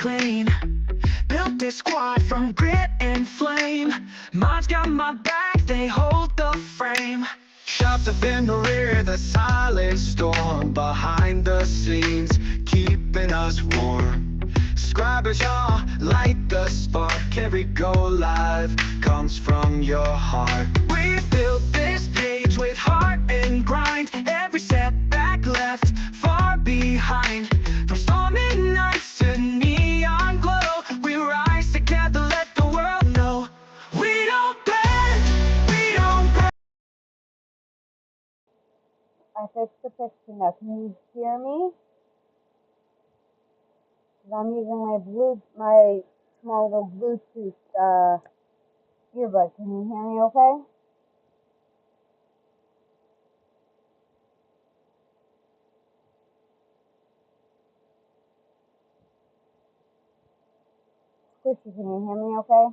clean. Built this squad from grit and flame. Mods got my back, they hold the frame. Shops up in the rear, the silent storm. Behind the scenes, keeping us warm. Scribers, y'all, light the spark. Every go live comes from your heart. We built this page with heart and grind. Every setback left far behind. From stormy nights to neon glow, we rise together, let the world know. We don't bend, we don't break. I fixed the picture now. Can you hear me? 'Cause I'm using my small little Bluetooth earbud. Can you hear me okay? Squishy, can you hear me okay?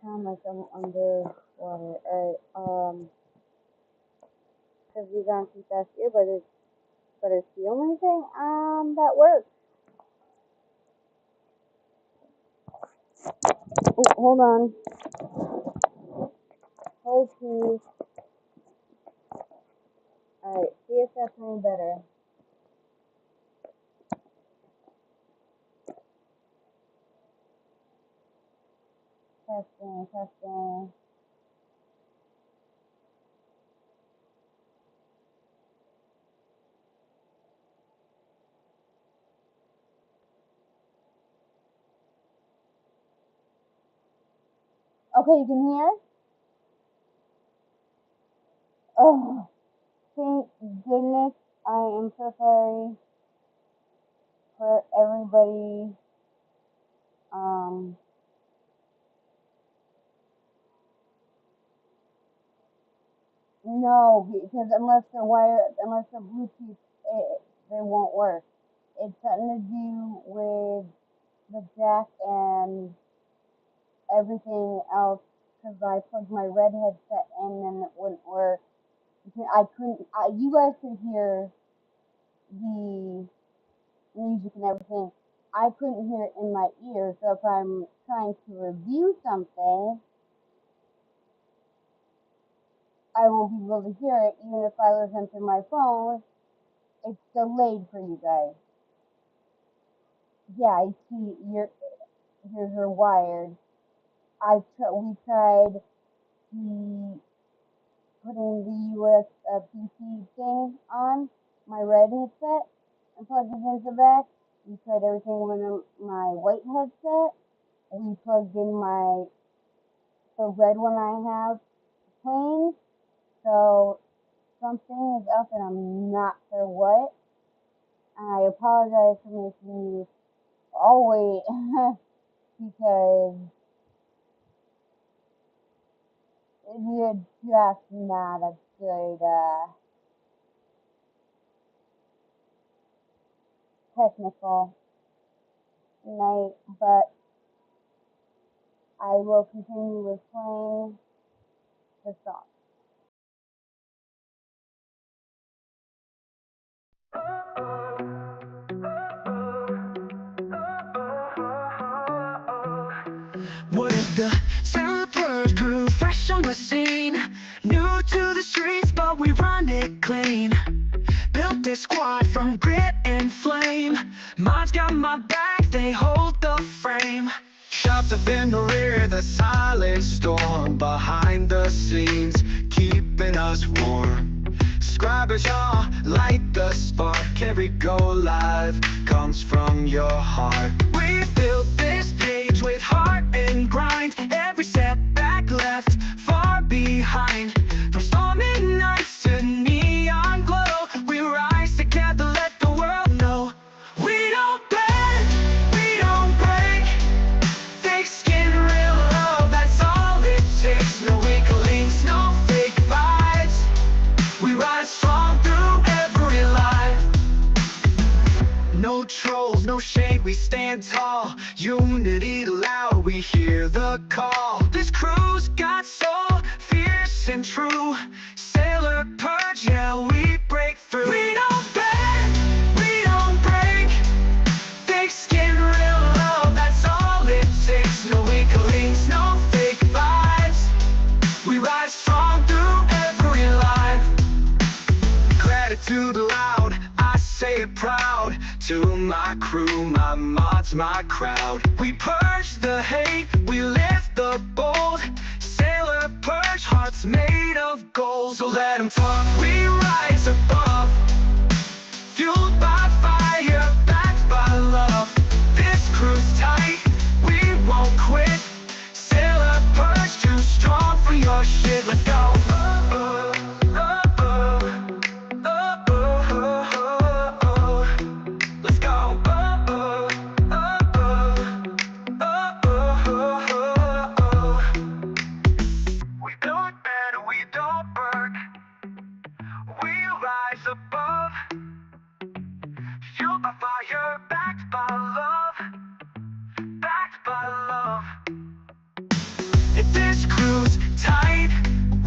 Sound like I'm underwater. Alright, because these aren't too fast earbuds, but it's the only thing that works. Oh, hold on. Hey, please. Alright, see if that's any better. Testing, testing. Okay, you can hear? Oh, thank goodness. I am so sorry for everybody. No, because unless they're Bluetooth, they won't work. It's something to do with the jack and everything else. Because I plugged my red headset in and it wouldn't work. You guys could hear the music and everything. I couldn't hear it in my ear, so if I'm trying to review something, I won't be able to hear it. Even if I listen through my phone, it's delayed for you guys. Yeah, I see yours are wired. We tried putting the USB-C thing on my red headset and plugged it into the back. We tried everything with my white headset. We plugged in the red one I have plain. So something is up and I'm not sure what. And I apologize for making you all wait because it's just not a good technical night, but I will continue with playing the song. What if the Silver's crew, fresh on the scene, new to the streets, but we run it clean. Built this squad from grit and flame. Mods got my back, they hold the frame. Shops up in the rear, the silent storm. Behind the scenes, keeping us warm. Scribers, y'all, light the spark. Every go live comes from your heart. We built this page with heart and grind. Every setback left far behind. From stormy nights to neon glow, we rise together, let the world know. We don't we stand tall. Unity loud, we hear the call. This crew's got soul, fierce and true. Sailor Purge, yeah, we break through. We don't bend, we don't break. Thick skin, real love, that's all it takes. No weaklings, no fake vibes. We rise strong through every life. Gratitude loud, I say it proud. To my crew, my mods, my crowd. We purge the hate, we lift the bold. Sailor Purge, hearts made of gold. So let them talk, we rise above. Fueled by fire, backed by love. This crew's tight, we won't quit. Sailor Purge, too strong for your shit. Let's go. Let's go. We don't bend, we don't burn. We rise above. Fueled by fire, backed by love. Backed by love. If this crew's tight,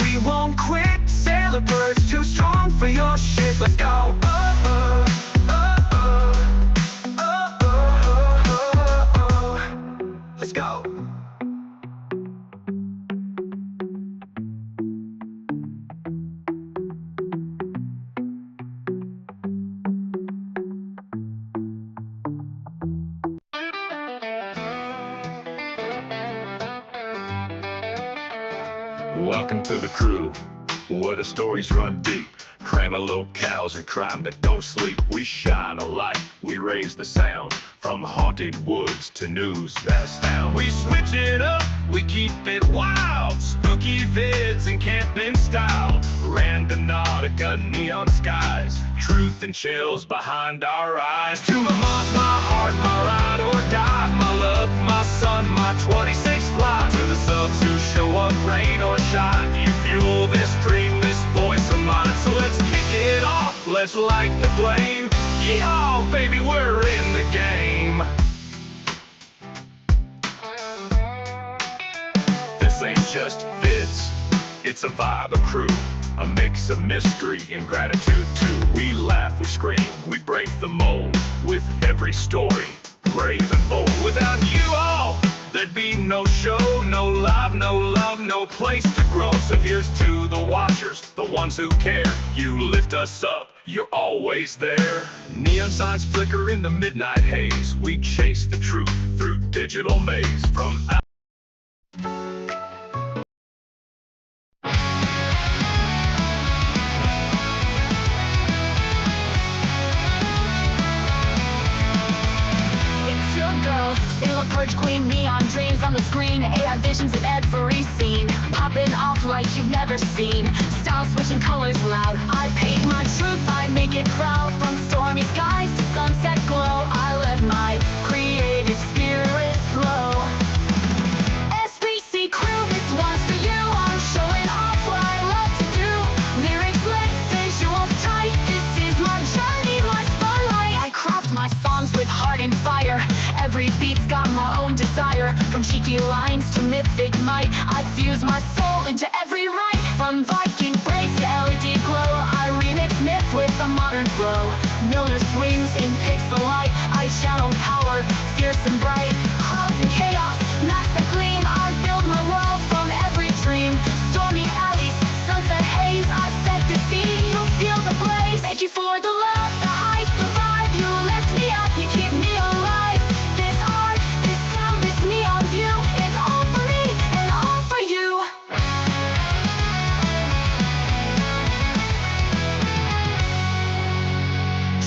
we won't quit. Sailor Purge, too strong for your shit. Let's go. Let's go. Welcome to the crew, where the stories run deep. Crime locales and crime that don't sleep. We shine a light, we raise the sound. From haunted woods to news that's found. We switch it up, we keep it wild. Spooky vids and camping style. Randonautica, neon skies. Truth and chills behind our eyes. To my mom, my heart, my ride or die. My love, my son, my 26th fly. To the subs who show up, rain or shine. You fuel this dream, this voice of mine. So let's kick it off, let's light the flame. Yeah, baby, we're in the game. This ain't just vids, it's a vibe, a crew. A mix of mystery and gratitude too. We laugh, we scream, we break the mold. With every story, brave and bold. Without you all, there'd be no show, no live, no love, no place to grow. So here's to the watchers, the ones who care. You lift us up, you're always there. Neon signs flicker in the midnight haze. We chase the truth through digital maze. From Sailor Purge Queen, neon dreams on the screen. AI visions in every scene. Popping off like you've never seen. Style switching colors loud. I paint my truth, I make it proud. From stormy skies to sunset glow, I let my creative spirit flow. SBC crew, this one's for you. I'm showing off what I love to do. Lyrics lit, visuals tight. This is my journey, my spotlight. I craft my songs with heart and fire. Every beat's got my own desire. From cheeky lines to mythic might, I fuse my soul into every rhyme. From Viking breaks to LED glow, I remix myth with a modern flow. Miller swings in pixel light, I channel power, fierce and bright. Clouds and chaos, max the gleam, I build my world from every dream. Stormy alleys, sunset haze, I set the scene. You'll feel the blaze. Thank you for the love, the hype, the vibe. You lift me up, you keep me alive. This art, this sound, this neon view, it's all for me and all for you.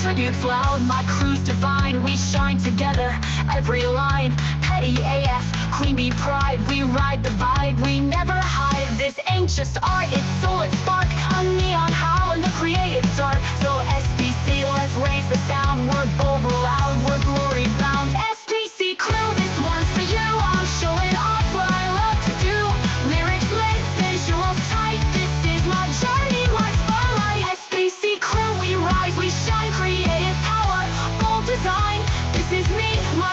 Tributes loud, my crew's divine. We shine together, every line. Petty AF, Queen Bee pride. We ride the vibe, we never hide. This ain't just art, it's soul, it's spark. A neon howl in the creative dark. So SBC, let's raise the sound. We're bold, we're loud, we're glory bound. SBC crew, this one's for you. I'm showing off what I love to do. Lyrics lit, visuals tight. This is my journey, my spotlight. SBC crew, we rise, we shine. Creative power, bold design. This is me, my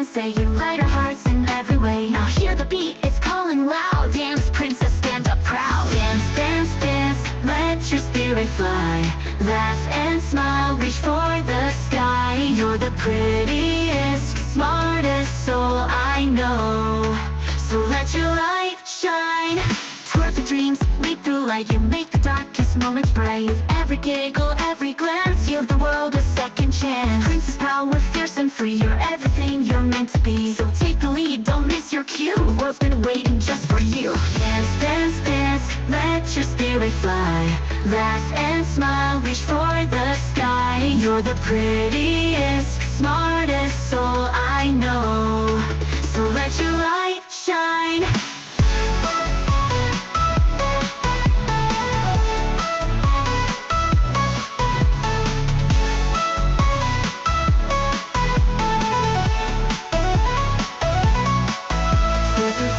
say you light our hearts in every way. Now hear the beat, it's calling loud. Dance, princess, stand up proud. Dance, dance, dance, let your spirit fly. Laugh and smile, reach for the sky. You're the prettiest, smartest soul I know. So let your light shine. Toward the dreams, leap through light. You make the darkest moments bright. Every giggle, every glance, give the world a second chance. Princess power, fierce and free. You're everything you're meant to be. So take the lead, don't miss your cue. The world's been waiting just for you. Dance, dance, dance, let your spirit fly. Laugh and smile, reach for the sky. You're the prettiest, smartest soul I know. So let your light shine.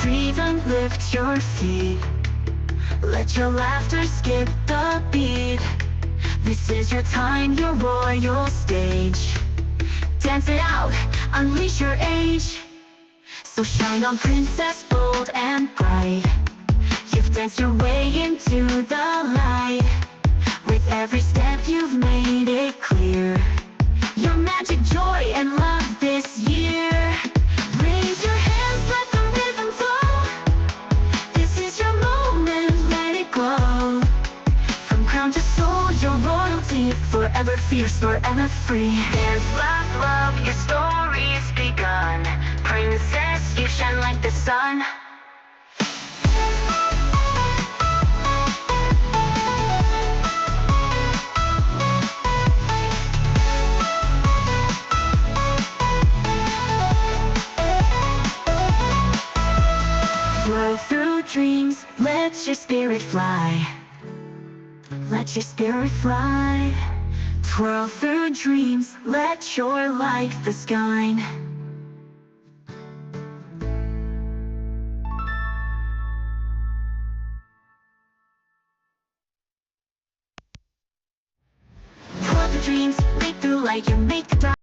Freedom, lift your feet. Let your laughter skip the beat. This is your time, your royal stage. Dance it out, unleash your age. So shine on, princess, bold and bright. You've danced your way into the light. With every step you've made it clear. Your magic, joy, and love this year. Raise your hands, let the rhythm flow. This is your moment, let it glow. From crown to soul, your royalty. Forever fierce, forever free. Dance, laugh, love, your story's begun. Princess, you shine like the sun. Fly through dreams, let your spirit fly. Let your spirit fly. Twirl through dreams, let your light the sky. Twirl through dreams, leap through light, you make the dark.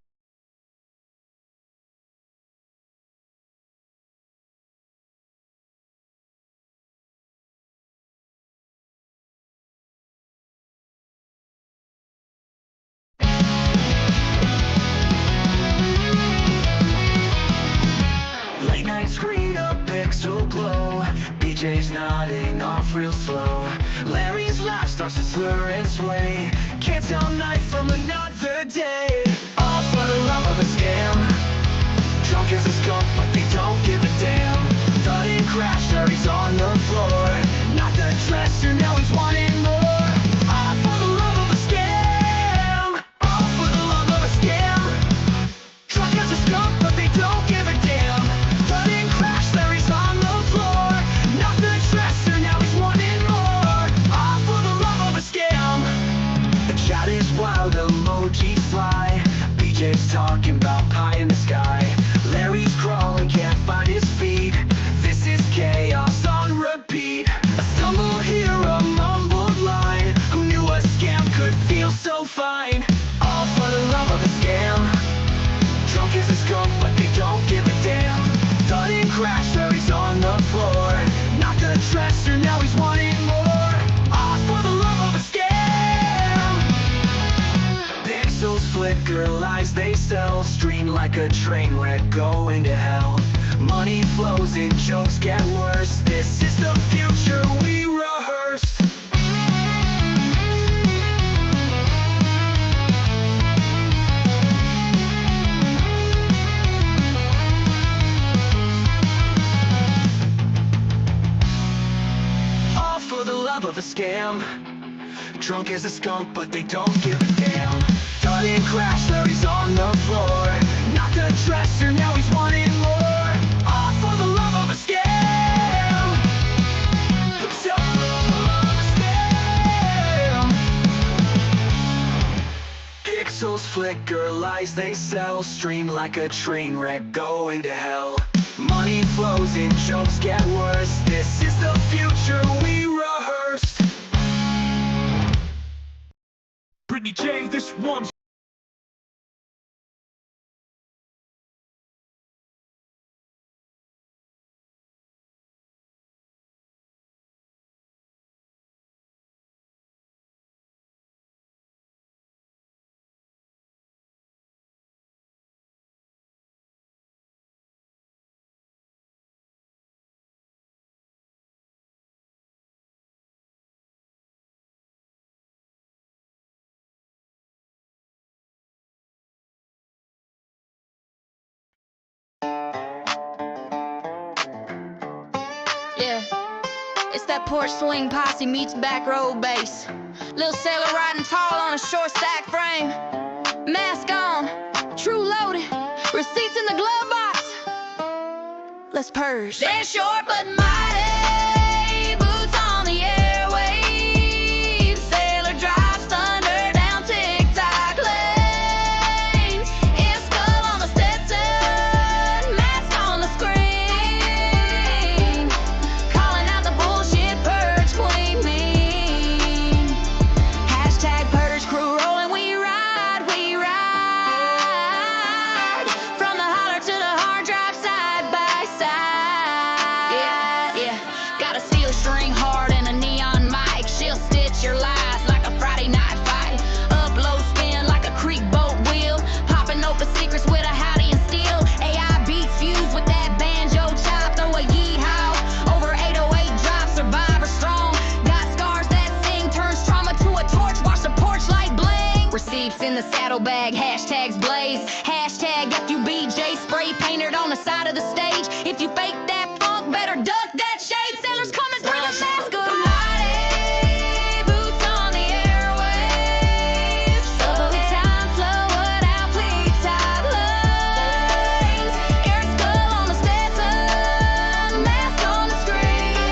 Late night screen, a pixel glow. BJ's nodding off real slow. Larry's laugh starts to slur and sway. Can't tell night from another day. All for the love of a scam. Drunk as a skunk, but they don't give a damn. Thought he crashed, Larry's on the floor. Not the dresser, now he's wanting more. All for the love of a scam. All for the love of a scam. Drunk as a skunk, but they don't give a damn. Sudden crash, Larry's on the floor. Not the dresser, now he's wanting more. All for the love of a scam. The chat is wild, emojis fly. BJ's talking about pie in the sky. Larry's crawling, can't find his feet. This is chaos on repeat. A stumble here, a mumbled line. Who knew a scam could feel so fine? All for the love of a scam. Drunk as a skunk, but they don't give a damn. Sudden crash, Larry's on the floor. Not the dresser, now he's wanting more. All for the love of a scam. Pixels flicker, lies they sell. Stream like a train wreck, going to hell. Money flows and jokes get worse. This is the future we rehearsed. All for the love of a scam. Drunk as a skunk, but they don't give a damn. Sudden crash, Larry's on the floor. Not the dresser, now he's wanting more. All for the love of a scam. So love a scam. Pixels flicker, lies they sell. Stream like a train wreck, going to hell. Money flows and jokes get worse. This is the future we rehearsed. Brittany J, this one's that porch swing posse meets back road base. Little sailor riding tall on a short stack frame. Mask on, true loaded, receipts in the glove box. Let's purge. They're short but mighty, boots on the airwaves. Sailor drives thunder down TikTok lanes. Air skull on the Stetson, mask on the screen. Calling out the bullshit purge queen mean. Hashtag purge crew rolling, we ride, we ride. From the holler to the hard drive, side by side. Yeah. Got a steel string hard and a neon mic. She'll stitch your lies like a Friday night fight. Up low spin like a creek boat wheel. Popping open secrets with a howdy and steel. AI beat fused with that banjo chop. Throw a yeehaw over 808 drop. Survivor strong. Got scars that sing. Turns trauma to a torch. Watch the porch light bling. Receipts in the saddlebag. Hashtags blaze. Hashtag FUBJ. Spray painted on the side of the stage. If you fake that funk, better duck that shade. Sailors coming through the mask of mighty. Boots on the airwaves. Slow time, slow it out, please top lanes. Air skull on the Stetson, mask on the screen.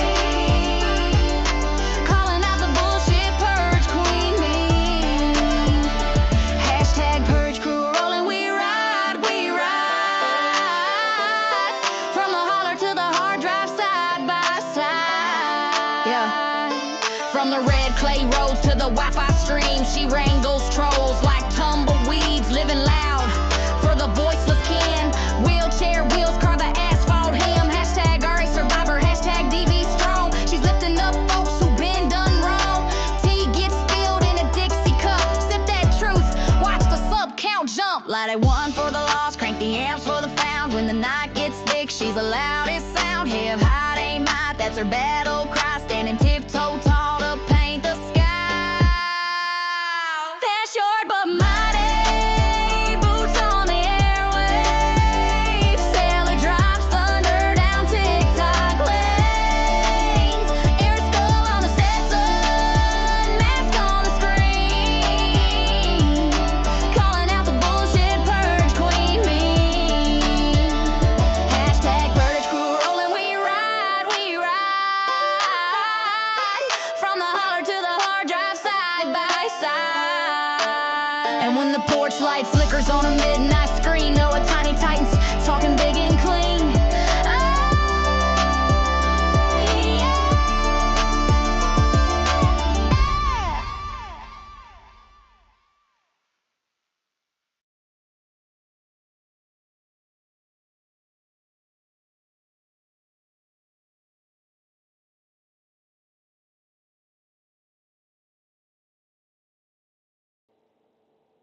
Calling out the bullshit purge queen mean. Hashtag purge crew rolling, we ride, we ride. From the holler to the hard drive, side by side. From the red clay roads to the Wi-Fi stream, she wrangles trolls like tumbleweeds, living loud for the voiceless kin. Wheelchair wheels carve the asphalt him. Hashtag RA survivor, hashtag DV strong. She's lifting up folks who been done wrong. Tea gets spilled in a Dixie cup. Sip that truth, watch the sub count jump. Light a one for the lost, crank the amps for the found. When the night gets thick, she's the loudest sound. Hip high ain't might, that's her battle cry. Standing tiptoe tall to paint the sky. They're short but mighty, boots on the airwaves. Sailor drops thunder down TikTok lanes. Air skull on the Stetson, mask on the screen. Calling out the bullshit purge queen mean. Hashtag purge crew rolling, we ride, we ride. From the holler to the hard drive, side by side. And when the porch light flickers on a midnight screen, know a tiny titan's talking big and clean.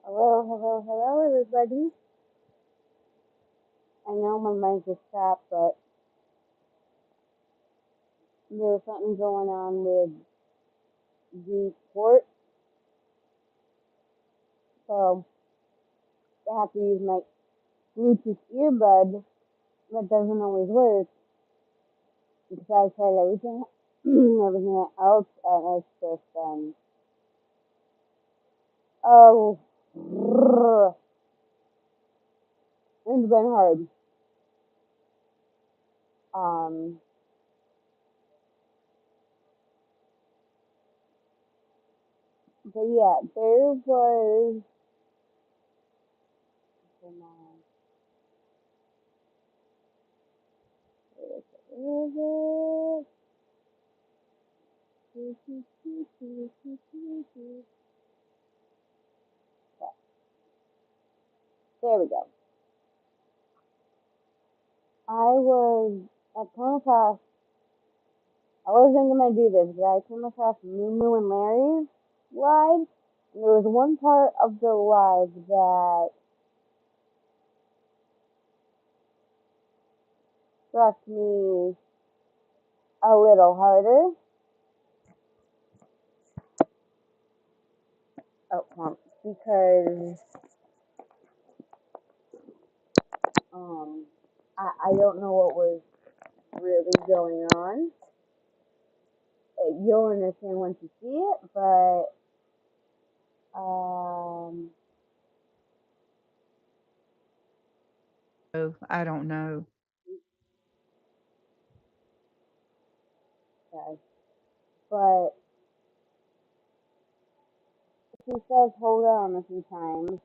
Hello, everybody. I know my mic is stopped, but there's something going on with the port, so I have to use my Bluetooth earbud that doesn't always work because I tried everything, everything else, and it's just oh, it's been hard. But yeah, there was. Where is it? There we go. I came across, I wasn't gonna do this, but I came across Moo and Larry's live, and there was one part of the live that struck me a little harder. Because I don't know what was really going on. you'll understand once you see it, but Oh, I don't know. okay. But she says hold on a few times,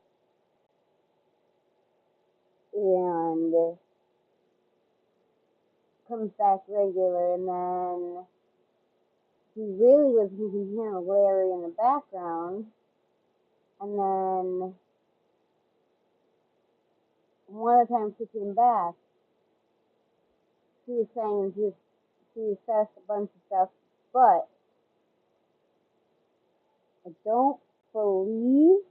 and comes back regular, and then he really was, you can hear Larry in the background, and then one of the times she came back, she was saying she says a bunch of stuff, but I don't believe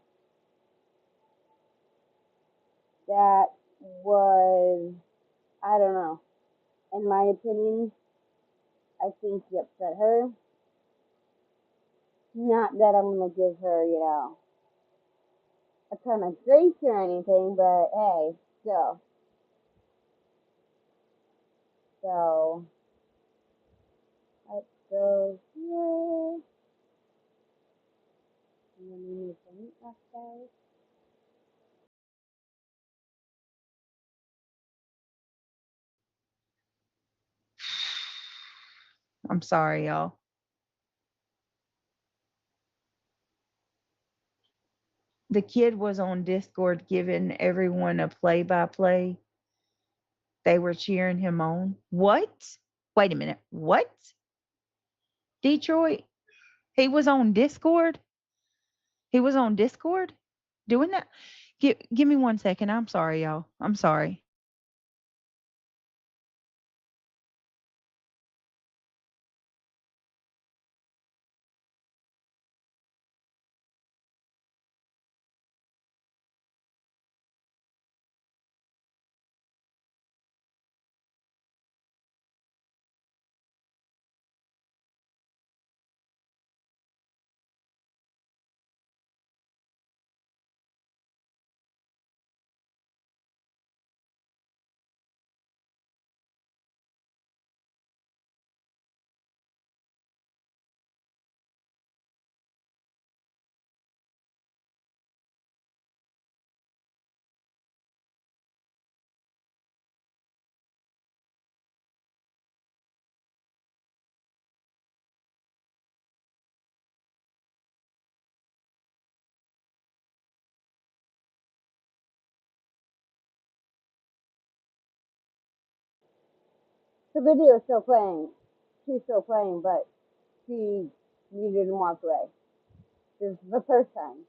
that was, I don't know. In my opinion, I think he upset her. Not that I'm gonna give her, a ton of grace or anything, but hey, still. So, let's go here. And then we need to meet us, guys. I'm sorry, y'all. The kid was on Discord giving everyone a play by play. They were cheering him on. What? Wait a minute. What? Detroit? He was on Discord? He was on Discord doing that? Give me 1 second. I'm sorry, y'all. I'm sorry. The video is still playing. She's still playing, but she muted and walked away. This is the first time.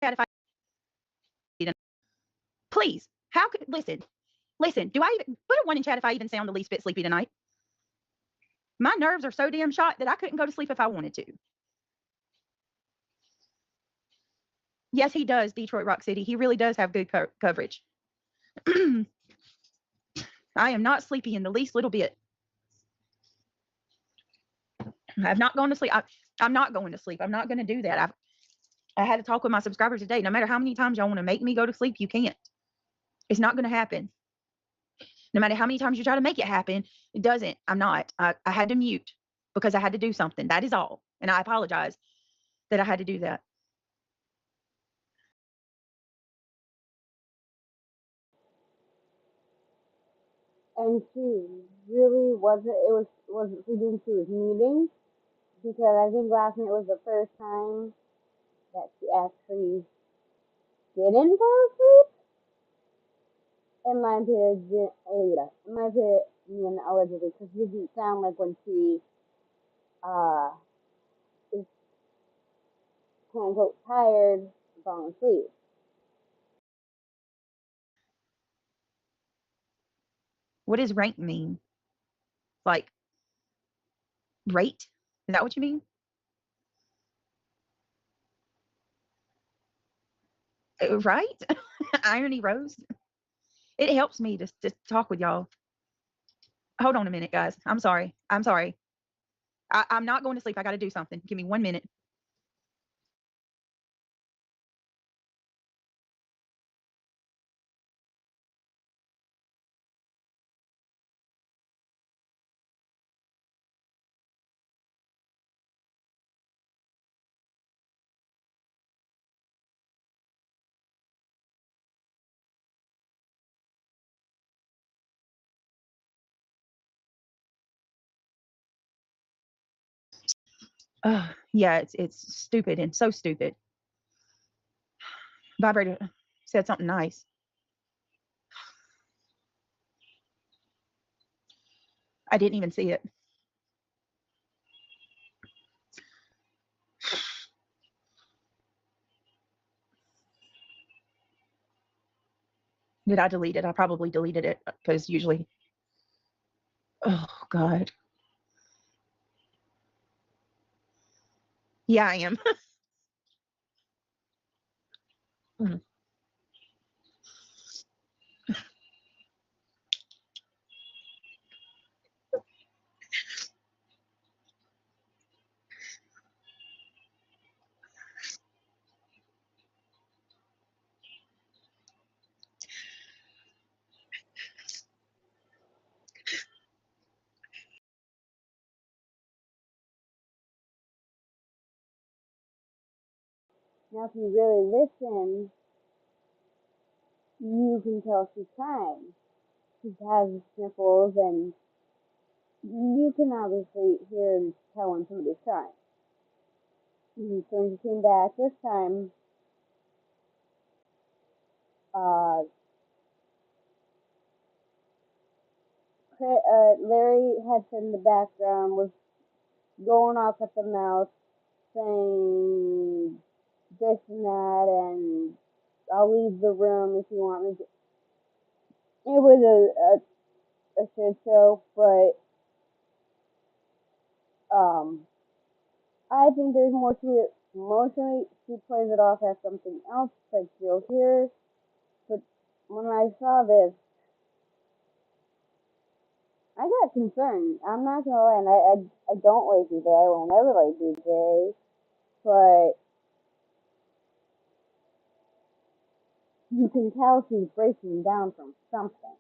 If I please, how could listen, do I even put a one in chat if I even sound the least bit sleepy tonight? My nerves are so damn shot that I couldn't go to sleep if I wanted to. Yes, he does, Detroit Rock City. He really does have good coverage. I am not sleepy in the least little bit. I've not gone to sleep. I'm not going to sleep. I'm not going to do that. I had to talk with my subscribers today. No matter how many times y'all want to make me go to sleep, you can't. It's not going to happen. No matter how many times you try to make it happen, it doesn't. I'm not. I had to mute because I had to do something. That is all. And I apologize that I had to do that. And she really wasn't, wasn't sleeping, she was muting, because I think last night was the first time that she actually didn't fall asleep. In my opinion, allegedly, because she didn't sound like when she uh is quote unquote tired, falling asleep. What does rank mean? Like rate? Is that what you mean? Right? Irony Rose? It helps me to talk with y'all. Hold on a minute, guys. I'm sorry. I'm sorry. I'm not going to sleep. I got to do something. Give me 1 minute. Yeah, it's stupid and so stupid. Vibrator said something nice. I didn't even see it. Did I delete it? I probably deleted it because usually. Oh God. Yeah, I am. Mm. Now, if you really listen, you can tell she's crying. She has the sniffles, and you can obviously hear and tell when somebody's crying. So when she came back this time, uh, Larry had said in the background was going off at the mouth, saying this and that, and I'll leave the room if you want me to. It was a shit show, but I think there's more to it. Mostly, she plays it off as something else, like you'll hear. But when I saw this, I got concerned. I'm not gonna lie, and I don't like DJ. I will never like DJ, but you can tell she's breaking down from something.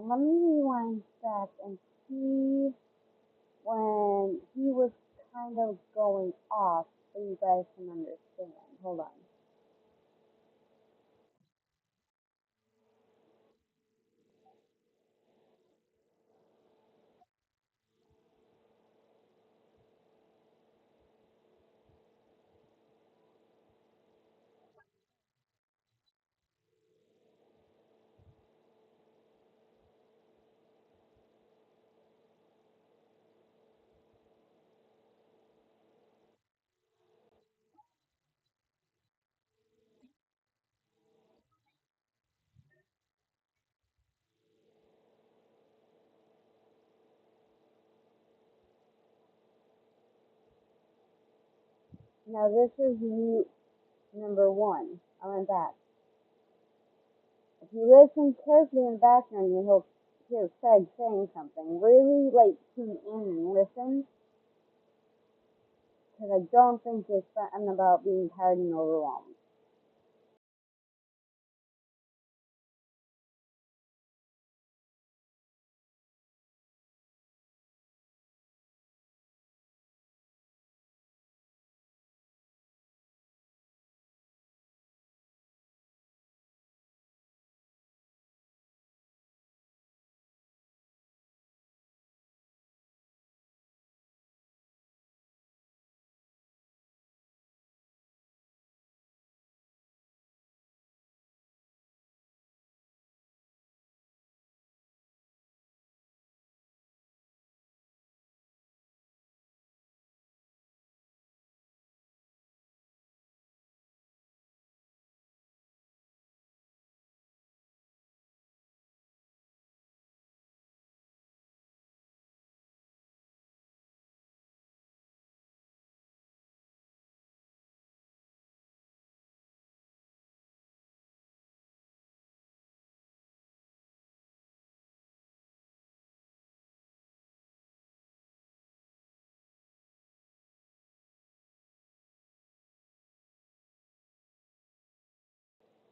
Let me rewind back and see when he was kind of going off, so you guys can understand. Hold on. Now this is route number 1. I went back. If you listen carefully in the background, you'll hear Craig saying something. Really, tune in and listen, because I don't think it's something about being tired and overwhelmed.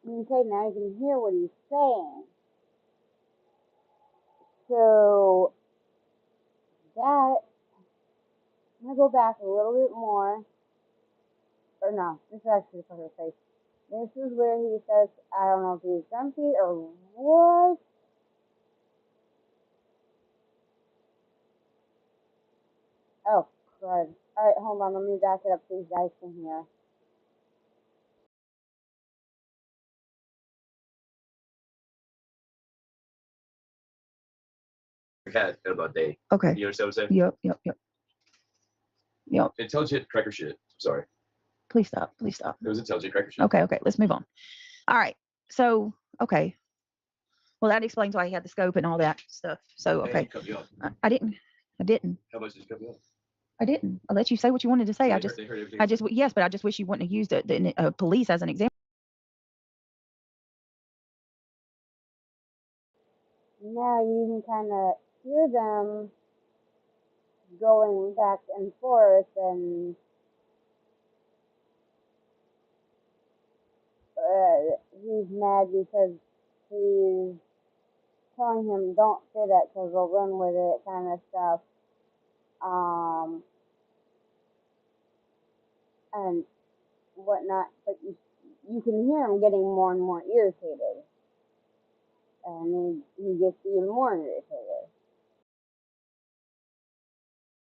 Okay, now you can hear what he's saying. So that, I'm gonna go back a little bit more. Or no, this is actually the first place. This is where he says, I don't know if he's grumpy or what. Oh, crud. Alright, hold on, let me back it up so you guys can hear. Cat in about a day. Okay. You understand what I'm saying? Yep. Intelligent cracker shit. I'm sorry. Please stop. Please stop. It was intelligent cracker shit. Okay. Let's move on. All right. So, okay. Well, that explains why he had the scope and all that stuff. So, Hey, okay. you cut me off. I didn't. How much did you cut me off? I didn't. I let you say what you wanted to say. They I heard- just, they heard everything I you just, said. yes, but I just wish you wouldn't have used the police as an example. Now you can kind of hear them going back and forth, and he's mad because he's telling him don't say that because they'll run with it, kind of stuff. And whatnot, but you can hear him getting more and more irritated, and he gets even more irritated.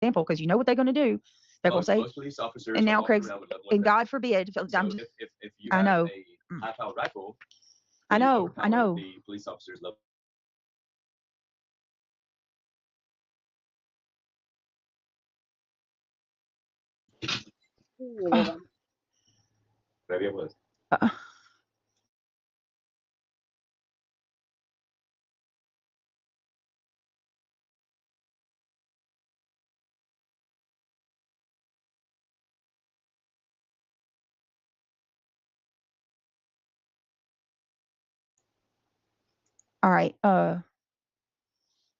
Example, because you know what they're going to do. They're going to say, Most police officers and are now walking Craig's, around with level one and crap. God forbid, So I'm just, if you I have know. a high-powered rifle, I then you know. overpower the police officers level. He muted him. Maybe it was. All right. The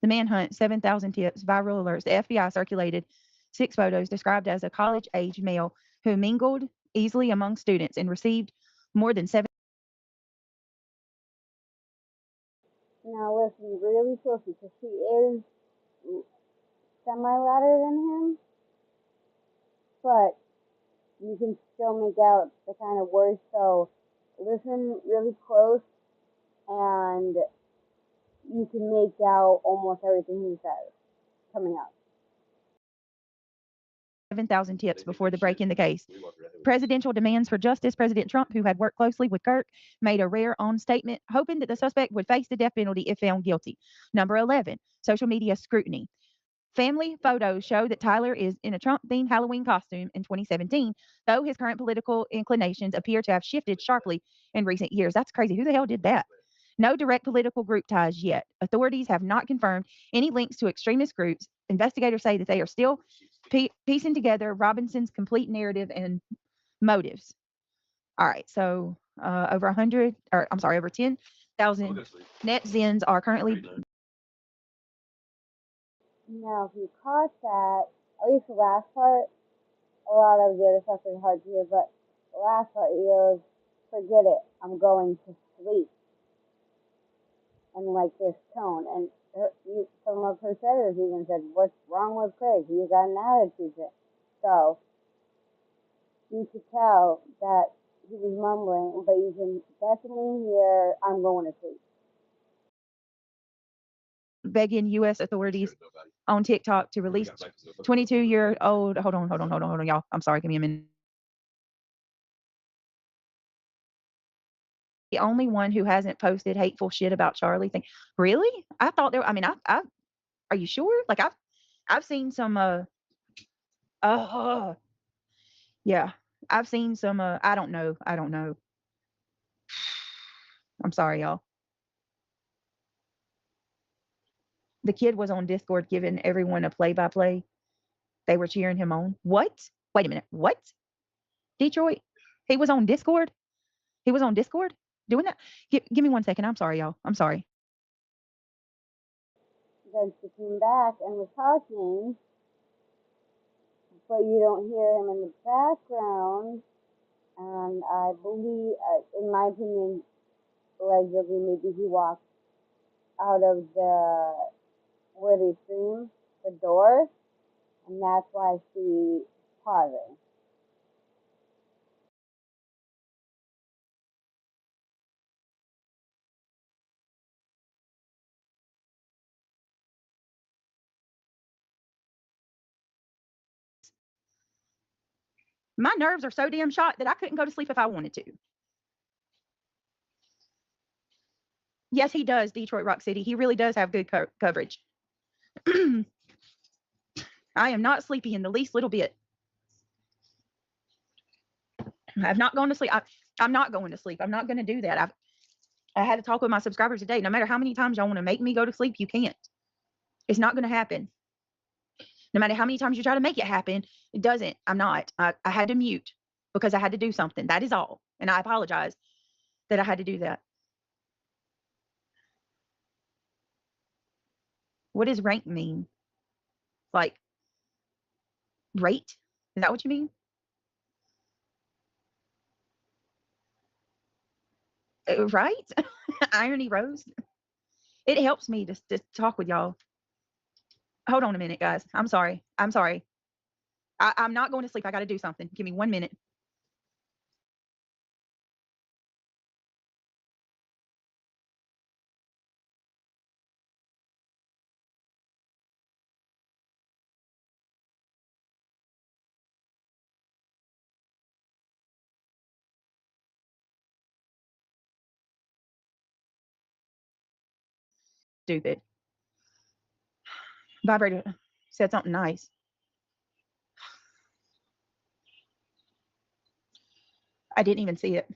manhunt, 7,000 tips, viral alerts. The FBI circulated 6 photos described as a college-age male who mingled easily among students and received more than 7. Now listen really closely, because he is semi-louder than him, but you can still make out the kind of words. So listen really close, and you can make out almost everything he says coming up. 7,000 tips They make before that the break shit. in the case. We walk around here with- Presidential demands for justice. President Trump, who had worked closely with Kirk, made a rare on statement, hoping that the suspect would face the death penalty if found guilty. Number 11, social media scrutiny. Family photos show that Tyler is in a Trump-themed Halloween costume in 2017, though his current political inclinations appear to have shifted sharply in recent years. That's crazy. Who the hell did that? No direct political group ties yet. Authorities have not confirmed any links to extremist groups. Investigators say that they are still piecing together Robinson's complete narrative and motives. All right, so over 100, or I'm sorry, over I'll 10,000 go to sleep. netizens are currently Pretty done. Now, if you caught that, at least the last part, a lot of the other stuff is hard to hear, but the last part, he goes, forget it, I'm going to sleep. And like this tone. And some of her senators even said, what's wrong with Craig? He's got an attitude. So, you could tell that he was mumbling, but you can definitely hear, I'm going to sleep. begging U.S. authorities Nobody. on TikTok to We release got breakfast, nobody. 22-year-old. Hold on, y'all. I'm sorry. Give me a minute. The only one who hasn't posted hateful shit about Charlie thing. Really? I thought there. I mean, I. Are you sure? Like I've seen some. Yeah. I've seen some. I don't know. I'm sorry, y'all. The kid was on Discord giving everyone a play-by-play. They were cheering him on. What? Wait a minute. What? Detroit? He was on Discord? He was on Discord doing that? Give me 1 second. I'm sorry, y'all. I'm sorry. Then she came back and was talking, but you don't hear him in the background. And I believe, in my opinion, allegedly, maybe he walked out of the, where they stream, the door, and that's why she's pausing. My nerves are so damn shot that I couldn't go to sleep if I wanted to. Yes, he does, Detroit Rock City. He really does have good coverage. I am not sleepy in the least little bit. I've not gone to sleep. I'm not going to sleep. I'm not going to do that. I had to talk with my subscribers today. No matter how many times y'all want to make me go to sleep, you can't. It's not going to happen. No matter how many times you try to make it happen, it doesn't. I'm not. I had to mute because I had to do something. That is all. And I apologize that I had to do that. What does rank mean? Like, rate? Is that what you mean? Right? Irony Rose. It helps me to talk with y'all. Hold on a minute, guys. I'm sorry. I'm not going to sleep. I got to do something. Give me 1 minute. Stupid. Vibrator said something nice. I didn't even see it.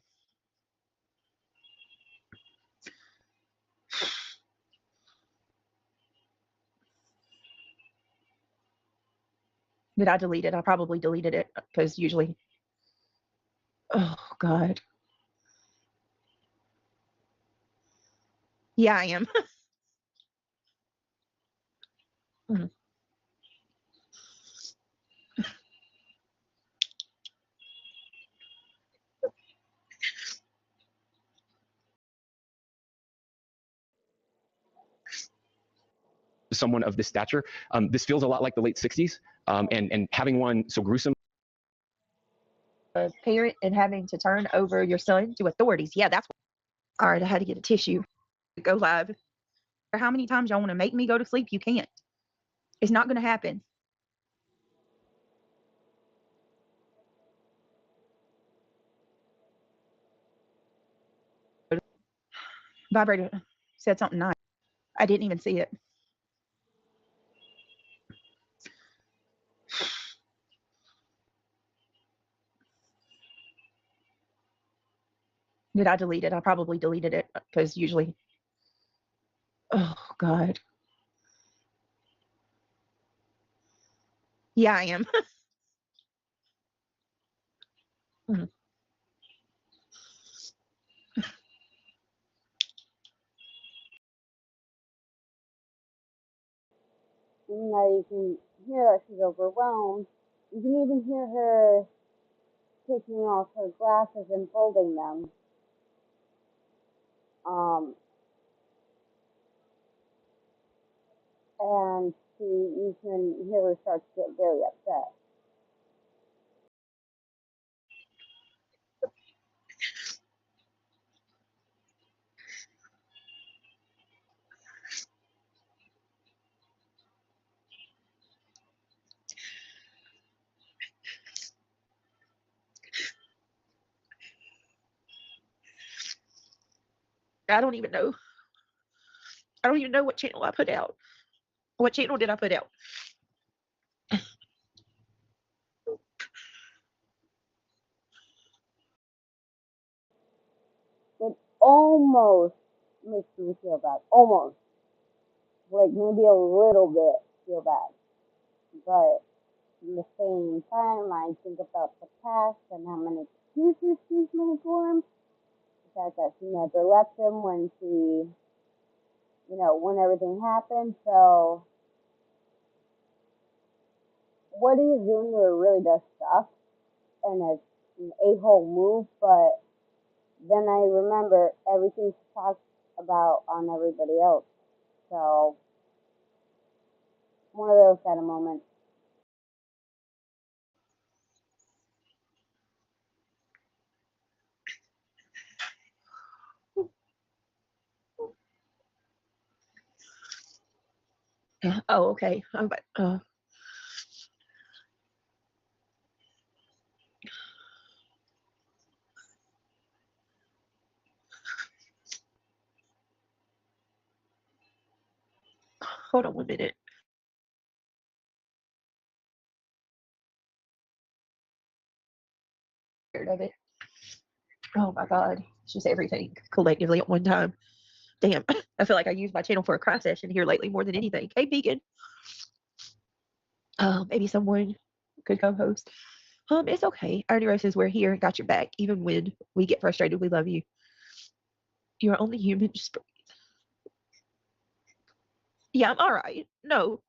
Did I delete it? I probably deleted it because usually. Oh, God. Yeah, I am. Someone of this stature. This feels a lot like the late 60s, and having one so gruesome. A parent and having to turn over your son to authorities. Yeah, that's what. All right, I had to get a tissue. Go live. How many times y'all want to make me go to sleep? You can't. It's not going to happen. Vibrator said something nice. I didn't even see it. Did I delete it? I probably deleted it because usually. Oh, God. Yeah, I am. Mhm. Even though you can hear that she's overwhelmed, you can even hear her taking off her glasses and folding them. And you can hear her start to get very upset. I don't even know. I don't even know what channel I put out. What channel did I put out? It almost makes me feel bad. Almost. Like maybe a little bit feel bad. But at the same time, I think about the past and how many excuses she's made for him. The fact that she never left him when when everything happened. So what he's doing to her really does suck. And it's an a-hole move, but then I remember everything she talks about on everybody else. So one of those kind of moments. Oh, okay. Hold on 1 minute. Scared of it. Oh my God. It's just everything collectively at one time. Damn. I feel like I use my channel for a cry session here lately more than anything. Hey, vegan. Maybe someone could co-host. It's okay. Ernie Rose says we're here and got your back. Even when we get frustrated, we love you. You're only human. Just breathe. Yeah, I'm all right. No.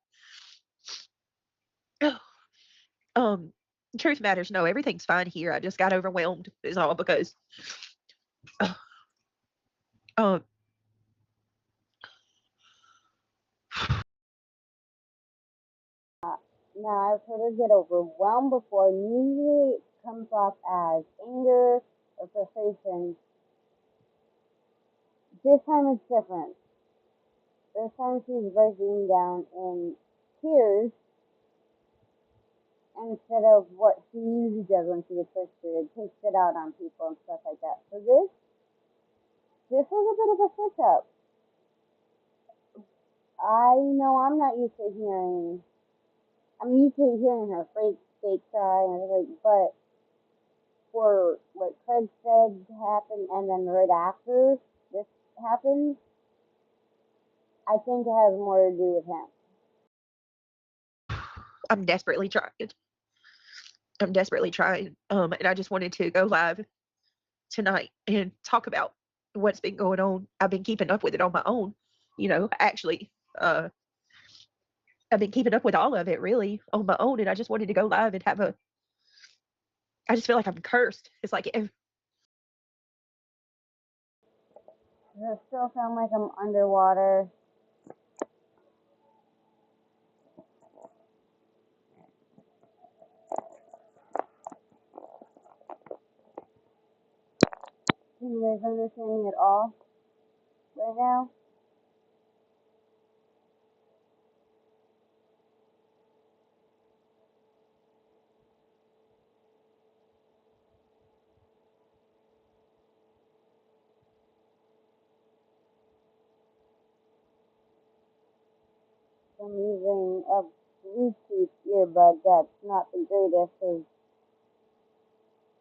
Um, truth matters. No, everything's fine here. I just got overwhelmed. Is all because. Uh, um. Now I've heard her get overwhelmed before, and usually it comes off as anger or frustration. This time it's different. This time she's breaking down in tears instead of what she usually does when she gets frustrated, takes it out on people and stuff like that. So this was a bit of a switch up. I know I'm not used to hearing. I'm used to hearing her fake cry and everything, but for what Craig said happened and then right after this happened, I think it has more to do with him. I'm desperately trying. I'm desperately trying. And I just wanted to go live tonight and talk about what's been going on. I've been keeping up with it on my own. Actually, I've been keeping up with all of it really on my own, and I just wanted to go live and have a. I just feel like I'm cursed. It's like Does it still sound like I'm underwater? Can you guys understand me at all right now? I'm using a Bluetooth earbud that's not the greatest because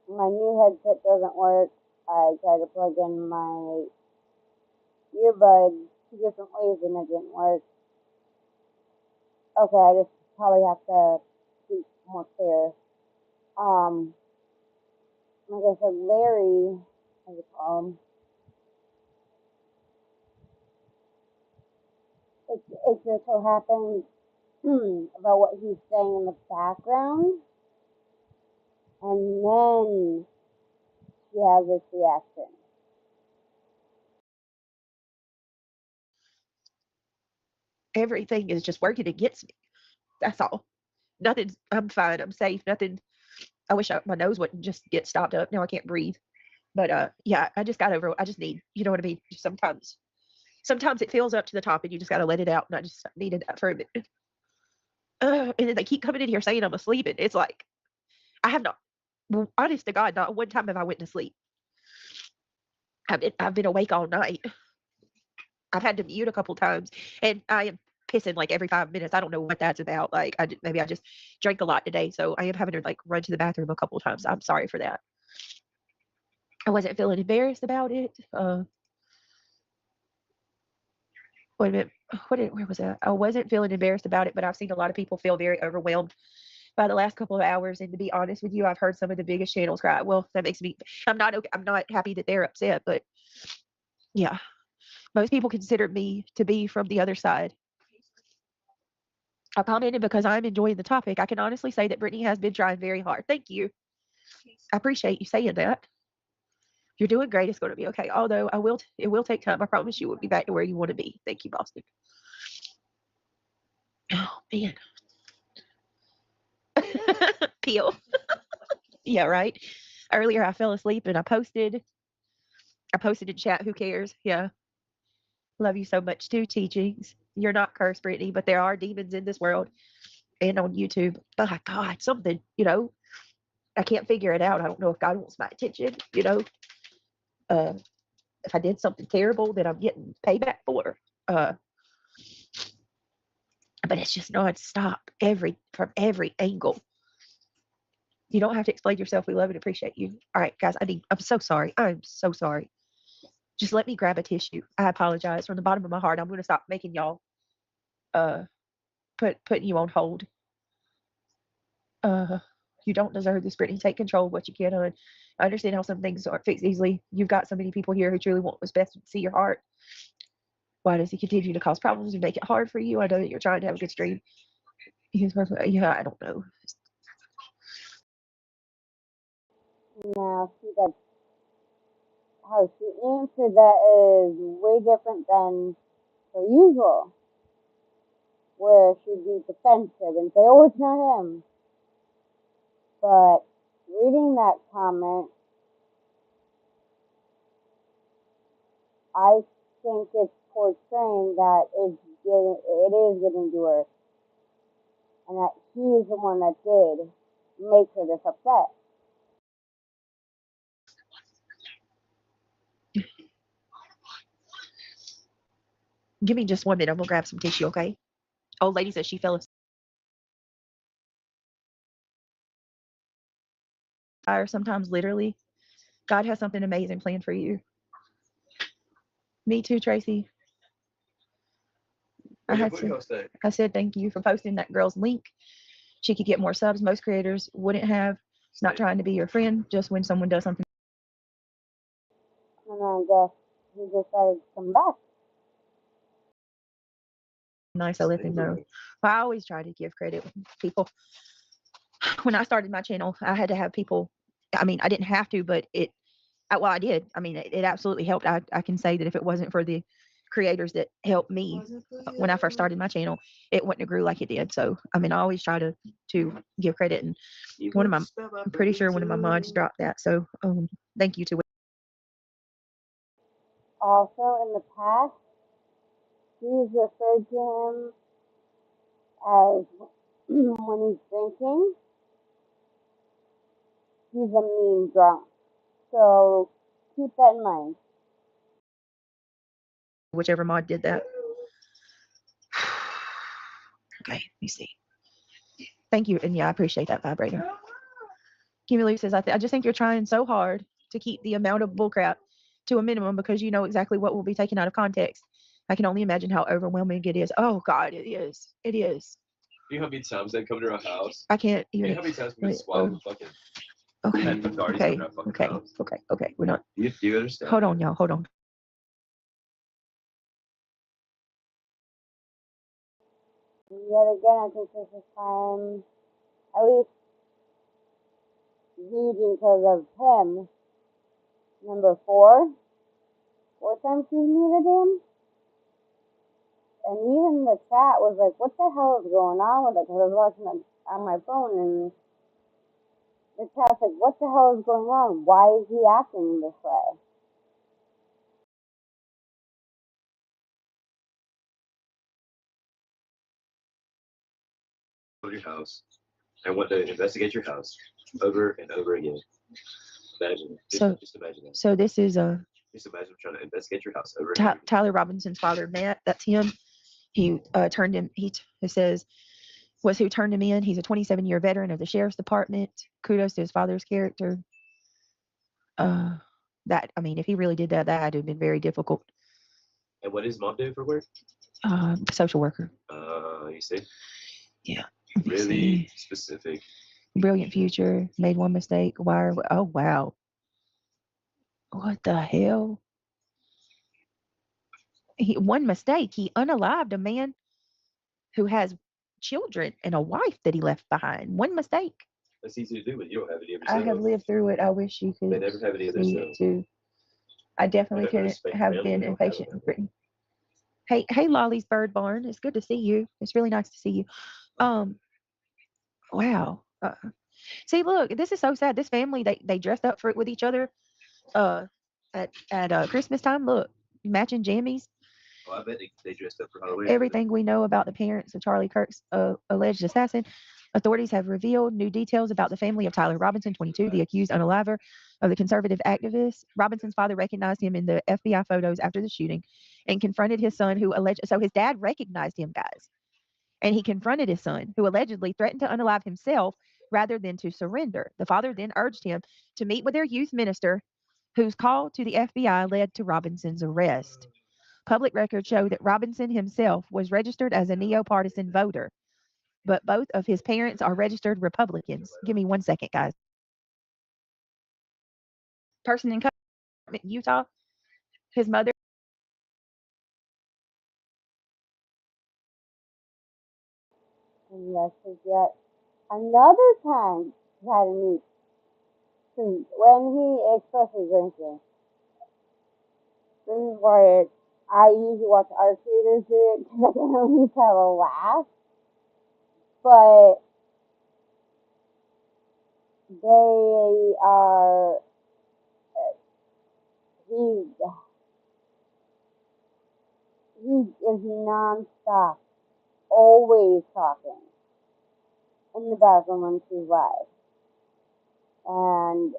my new headset doesn't work. I tried to plug in my earbuds 2 different ways and it didn't work. Okay, I just probably have to speak more clear. Um, like I said, Larry, as I call him, it just so happens about what he's saying in the background, and then she has this reaction. Everything is just working against me. That's all. Nothing's, I'm fine. I'm safe. Nothing. I wish my nose wouldn't just get stopped up. Now I can't breathe. But yeah, I just got over it. I just need, you know what I mean? Sometimes it fills up to the top and you just got to let it out. And I just needed that for a minute. And then they keep coming in here saying I'm asleep. And it's like, I have not, well, honest to God, not one time have I went to sleep. I've been awake all night. I've had to mute a couple times, and I am pissing like every 5 minutes. I don't know what that's about. Like maybe I just drank a lot today, so I am having to like run to the bathroom a couple times. I'm sorry for that. I wasn't feeling embarrassed about it. Wait a minute. Where was that? I wasn't feeling embarrassed about it, but I've seen a lot of people feel very overwhelmed by the last couple of hours. And to be honest with you, I've heard some of the biggest channels cry. Well, that makes me. I'm not okay. I'm not happy that they're upset, but yeah, most people consider me to be from the other side. I commented because I'm enjoying the topic. I can honestly say that Brittany has been trying very hard. Thank you. I appreciate you saying that. You're doing great. It's going to be okay. Although it will take time. I promise you will be back to where you want to be. Thank you, Boston. Oh man. Peel. Yeah, right. Earlier I fell asleep and I posted in chat. Who cares? Yeah. Love you so much too, teachings. You're not cursed, Brittany, but there are demons in this world and on YouTube. But God, something, I can't figure it out. I don't know if God wants my attention, if I did something terrible that I'm getting payback for. But it's just nonstop, from every angle. You don't have to explain yourself. We love and appreciate you. All right, guys, I'm so sorry. I'm so sorry. Just let me grab a tissue. I apologize from the bottom of my heart. I'm going to stop making y'all putting you on hold. You don't deserve this, Brittany. Take control of what you can. I understand how some things aren't fixed easily. You've got so many people here who truly want what's best to see your heart. Why does he continue to cause problems and make it hard for you? I know that you're trying to have a good stream. Yeah, I don't know. Now, see that how she answered that is way different than her usual, where she'd be defensive and say, "Oh, it's not him." But reading that comment, I think it's portraying that it is getting to her, and that he is the one that did make her this upset. Give me just 1 minute. I'm going to grab some tissue, okay? Old lady says she fell asleep. Or sometimes literally. God has something amazing planned for you. Me too, Tracy. I said thank you for posting that girl's link. She could get more subs. Most creators wouldn't have. It's not trying to be your friend, just when someone does something. And I guess he decided to come back. Nice, I let them know. Well, I always try to give credit when people. When I started my channel, I had to have people. I mean, I didn't have to, but I did. I mean, it absolutely helped. I can say that if it wasn't for the creators that helped me when I first started my channel, it wouldn't have grew like it did. So, I mean, I always try to give credit. And I'm pretty sure one of my mods dropped that. So, thank you to. Also, in the past, she's referred to him as when he's drinking, he's a mean drunk. So keep that in mind. Whichever mod did that. Okay, let me see. Thank you. And yeah, I appreciate that vibrator. Kimberly says, I just think you're trying so hard to keep the amount of bullcrap to a minimum because you know exactly what will be taken out of context. I can only imagine how overwhelming it is. Oh God, it is. It is. You know how many times they come to our house? I can't even. You know how many times we squat with fucking Okay. That authorities Okay. don't have fucking Okay. mouths. Okay. Okay. We're not. Do you understand? Hold on, y'all. Hold on. Yet again, I think this is time, at least viewed because of him. Number 4. 4 times he's muted him. And even the chat was like, what the hell is going on with it? Because I was watching it on my phone and the chat's like, what the hell is going on? Why is he acting this way? Go to your house. I want to investigate your house over and over again. Imagine. Just imagine that. So this is Just imagine trying to investigate your house over and over again. Tyler Robinson's father, Matt. That's him. He turned him. He says was who turned him in. He's a 27-year veteran of the sheriff's department. Kudos to his father's character. That I mean, if he really did that, that had to have been very difficult. And what does mom do for work? Social worker. You see? Yeah. Really specific. Brilliant future. Made one mistake. Oh wow. What the hell? One mistake. He unalived a man who has children and a wife that he left behind. One mistake. That's easy to do, but you don't have any of I yourself. have lived through it. I wish you could. They never have any of see themselves. it too. I definitely Whenever could it's have family, been they don't have impatient it. with Brittany. Hey, Lolly's Bird Barn. It's good to see you. It's really nice to see you. Wow. See, look, this is so sad. This family, they dressed up with each other. At Christmas time. Look, matching jammies. Oh, I bet they dressed up for Halloween. Everything we know about the parents of Charlie Kirk's alleged assassin. Authorities have revealed new details about the family of Tyler Robinson, 22, the accused unaliver of the conservative activist. Robinson's father recognized him in the FBI photos after the shooting and confronted his son who so his dad recognized him, guys. And he confronted his son who allegedly threatened to unalive himself rather than to surrender. The father then urged him to meet with their youth minister, whose call to the FBI led to Robinson's arrest. Public records show that Robinson himself was registered as a neo-partisan voter, but both of his parents are registered Republicans. Give me 1 second, guys. Person in Utah, his mother. And this is yet another time he had to meet. When he especially drinking. This is why I usually watch our creators do it because I can at least have a laugh. But they are, he is non-stop, always talking in the bathroom when she's live. And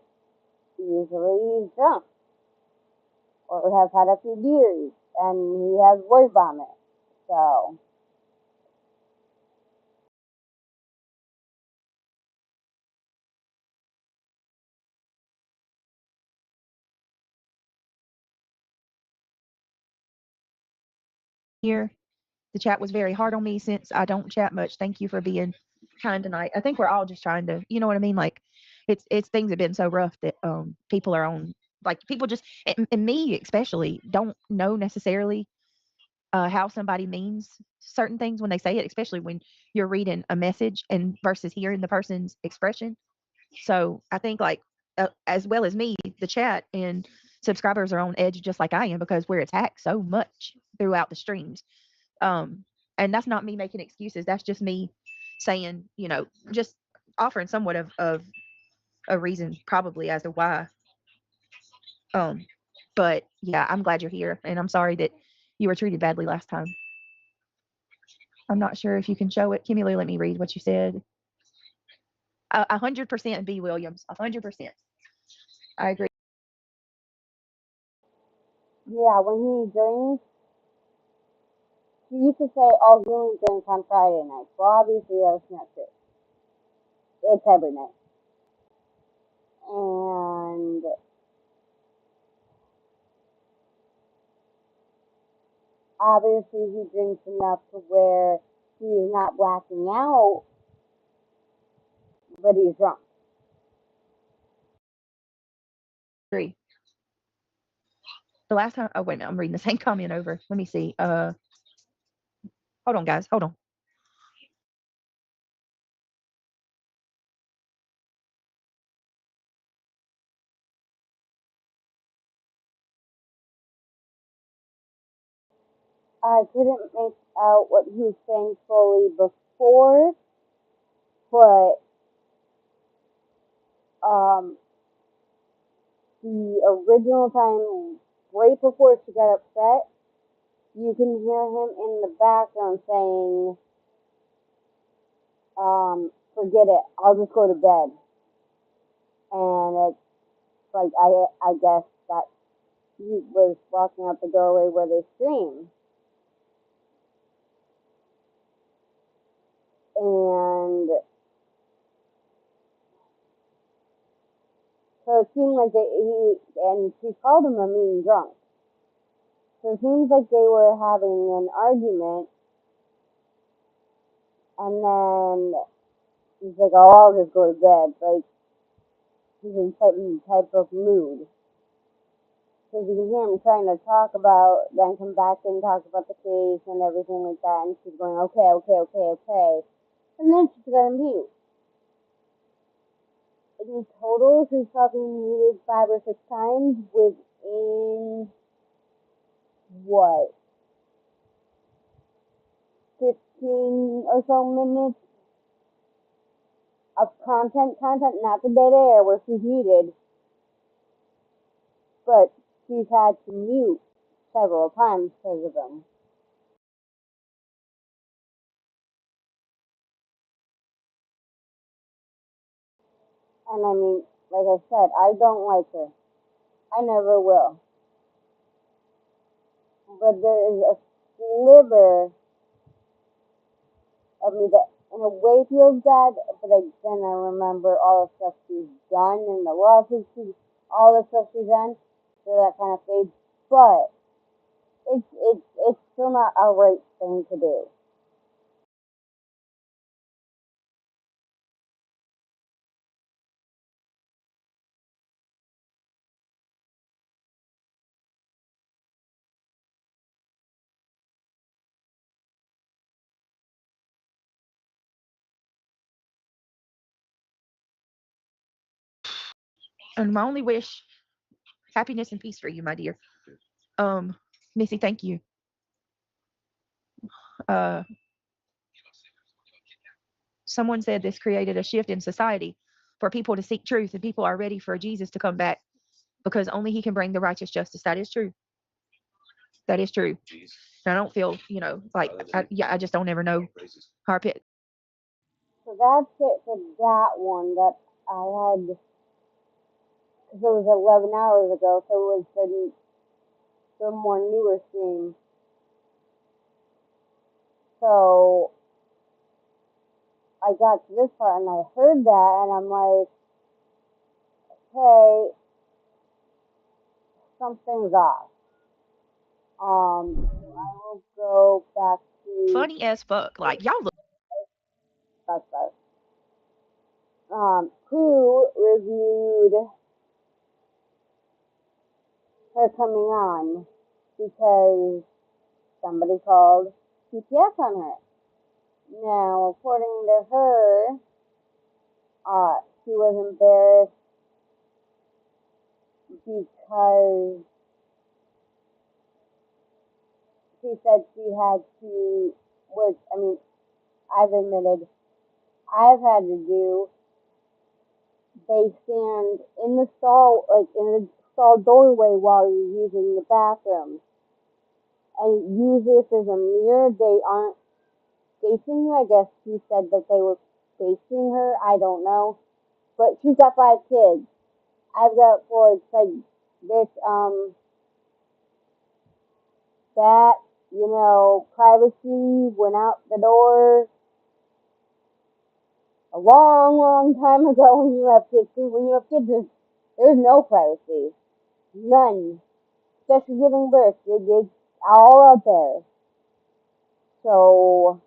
usually he's drunk or has had a few beers and he has word vomit. So Here, the chat was very hard on me since I don't chat much. Thank you for being kind tonight. I think we're all just trying to, you know what I mean? Like, it's things have been so rough that people are on, like, people just and me especially don't know necessarily how somebody means certain things when they say it, especially when you're reading a message and versus hearing the person's expression. So I think like as well as me, the chat and subscribers are on edge just like I am because we're attacked so much throughout the streams. And that's not me making excuses. That's just me saying, you know, just offering somewhat of a reason probably as to why. But yeah, I'm glad you're here and I'm sorry that you were treated badly last time. I'm not sure if you can show it. Kimmy Lou, let me read what you said. 100% B. Williams. 100%. I agree. yeah, when he drinks, he used to say, "Oh, he only drinks on Friday nights." Well, obviously that's not true. It's every night, and obviously he drinks enough to where he's not blacking out, but he's drunk. Three. The last time, oh, wait a minute, I'm reading the same comment over. Let me see. Hold on, guys. Hold on. I couldn't make out what he was saying fully before, but the original time, right before she got upset, you can hear him in the background saying, forget it, I'll just go to bed. And it's like, I guess that he was walking out the doorway where they scream. And so it seemed like and she called him a mean drunk. So it seems like they were having an argument, and then he's like, oh, I'll just go to bed. Like, he's in some type of mood. Because you can hear him trying to talk about, then come back and talk about the case and everything like that, and she's going, okay, okay, okay, okay. And then she's got him mute. In total, she's probably muted 5 or 6 times within, what, 15 or so minutes of content, not the dead air where she's muted, but she's had to mute several times because of them. And I mean, like I said, I don't like her. I never will. But there is a sliver of me that in a way feels bad, but then I remember all the stuff she's done and the lawsuits all the stuff she's done, so that kind of fades. But it's still not a right thing to do. And my only wish, happiness and peace for you, my dear. Missy, thank you. Uh, Someone said this created a shift in society for people to seek truth, and people are ready for Jesus to come back because only He can bring the righteous justice. That is true. That is true. And I don't feel, like, I just don't ever know how pit. So that's it for that one that I had, because it was 11 hours ago, so it was the more newer stream. So I got to this part and I heard that and I'm like, okay, something's off. I will go back to Funny as fuck. Like, y'all look. that. Who reviewed her coming on because somebody called CPS on her. Now, according to her, she was embarrassed because she said she had to, which, I mean, I've admitted I've had to do. They stand in the stall, like in the stall doorway while you're using the bathroom. And usually if there's a mirror, they aren't facing you. I guess she said that they were facing her. I don't know. But she's got 5 kids. I've got 4. It's like this, that, privacy went out the door a long, long time ago when you have kids. When you have kids, there's no privacy. None. Especially giving birth. It's all out there. So,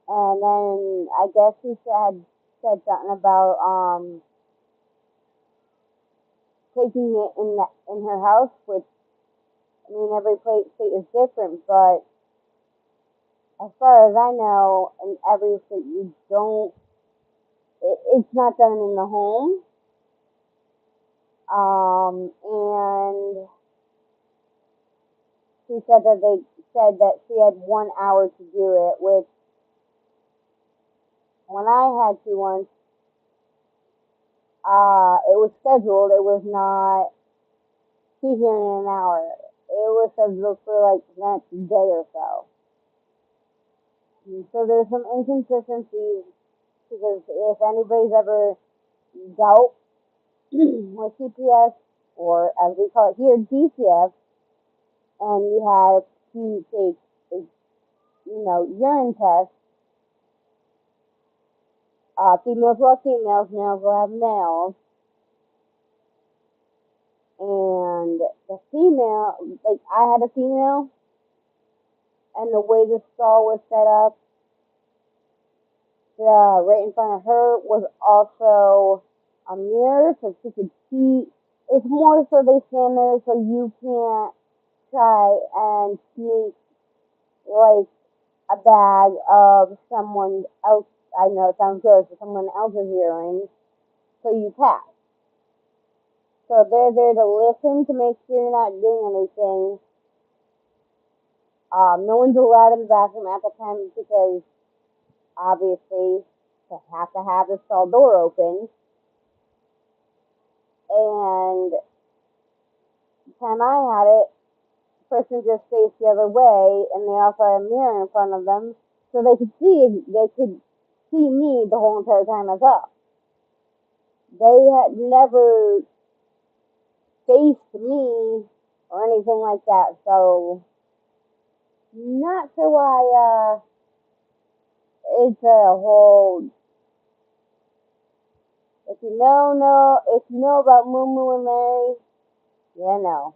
and then I guess he said something about, taking it in her house, which, I mean, every state is different, but as far as I know, in every state you don't, it's not done in the home. And she said that they said that she had 1 hour to do it, which when I had to once, it was scheduled. It was not, she's here in an hour. It was scheduled for like the next day or so. So there's some inconsistencies because if anybody's ever dealt with CPS, or as we call it here, DCF, and you have to take a, urine test, females will have females, males will have males, and the female, like I had a female, and the way the stall was set up, right in front of her was also a mirror so she could see. It's more so they stand there so you can't try and sneak like a bag of someone else. I know it sounds gross, but someone else's urine, so you pass. So they're there to listen to make sure you're not doing anything. No one's allowed in the bathroom at the time because obviously they have to have the stall door open. And the time I had it, the person just faced the other way, and they also had a mirror in front of them, so they could see me the whole entire time as well. They had never faced me or anything like that, so not sure why it's a whole. If you know about Moo Moo and Larry, you know.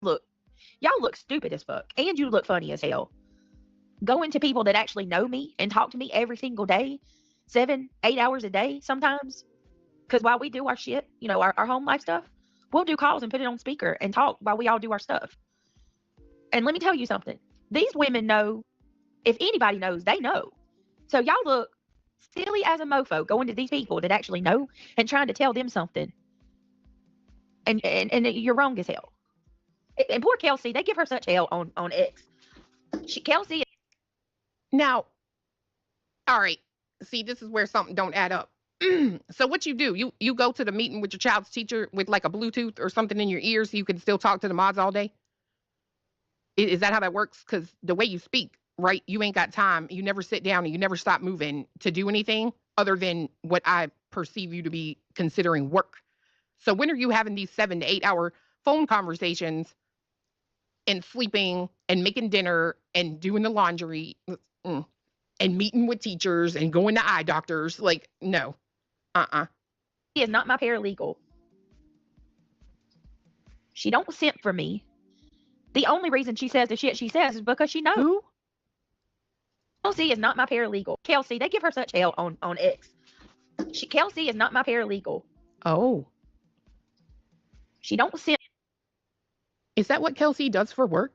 Look, y'all look stupid as fuck, and you look funny as hell. Going to people that actually know me and talk to me every single day, 7, 8 hours a day sometimes. Because while we do our shit, our home life stuff, we'll do calls and put it on speaker and talk while we all do our stuff. And let me tell you something. These women know, if anybody knows, they know. So y'all look silly as a mofo going to these people that actually know and trying to tell them something. And you're wrong as hell. And poor Kelsey, they give her such hell on X. Kelsey. Now, all right. See, this is where something don't add up. So what you do, you go to the meeting with your child's teacher with like a Bluetooth or something in your ear so you can still talk to the mods all day? Is that how that works? Because the way you speak, right, you ain't got time. You never sit down and you never stop moving to do anything other than what I perceive you to be considering work. So when are you having these 7 to 8 hour phone conversations and sleeping and making dinner and doing the laundry and meeting with teachers and going to eye doctors? Like, no. She is not my paralegal. She don't simp for me. The only reason she says the shit she says is because she knows. Who? Kelsey is not my paralegal. Kelsey, they give her such hell on X. Kelsey is not my paralegal. Oh. She don't simp. Is that what Kelsey does for work?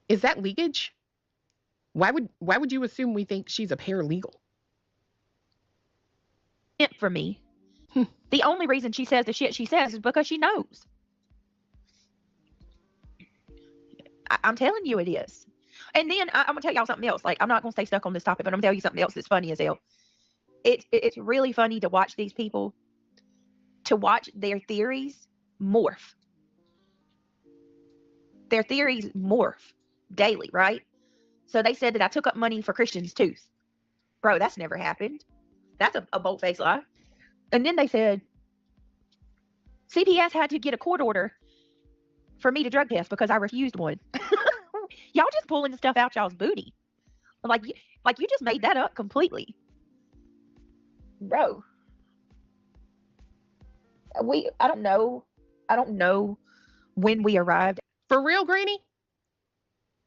Is that leakage? Why would you assume we think she's a paralegal? For me. The only reason she says the shit she says is because she knows. I'm telling you it is. And then I'm gonna tell y'all something else. Like, I'm not gonna stay stuck on this topic, but I'm gonna tell you something else that's funny as hell. It's really funny to watch these people, to watch their theories morph. Their theories morph daily, right? So they said that I took up money for Christian's tooth. Bro, that's never happened. That's a bold-faced lie. And then they said CPS had to get a court order for me to drug test because I refused one. Y'all just pulling the stuff out y'all's booty. Like you just made that up completely. Bro. I don't know when we arrived. For real, Granny?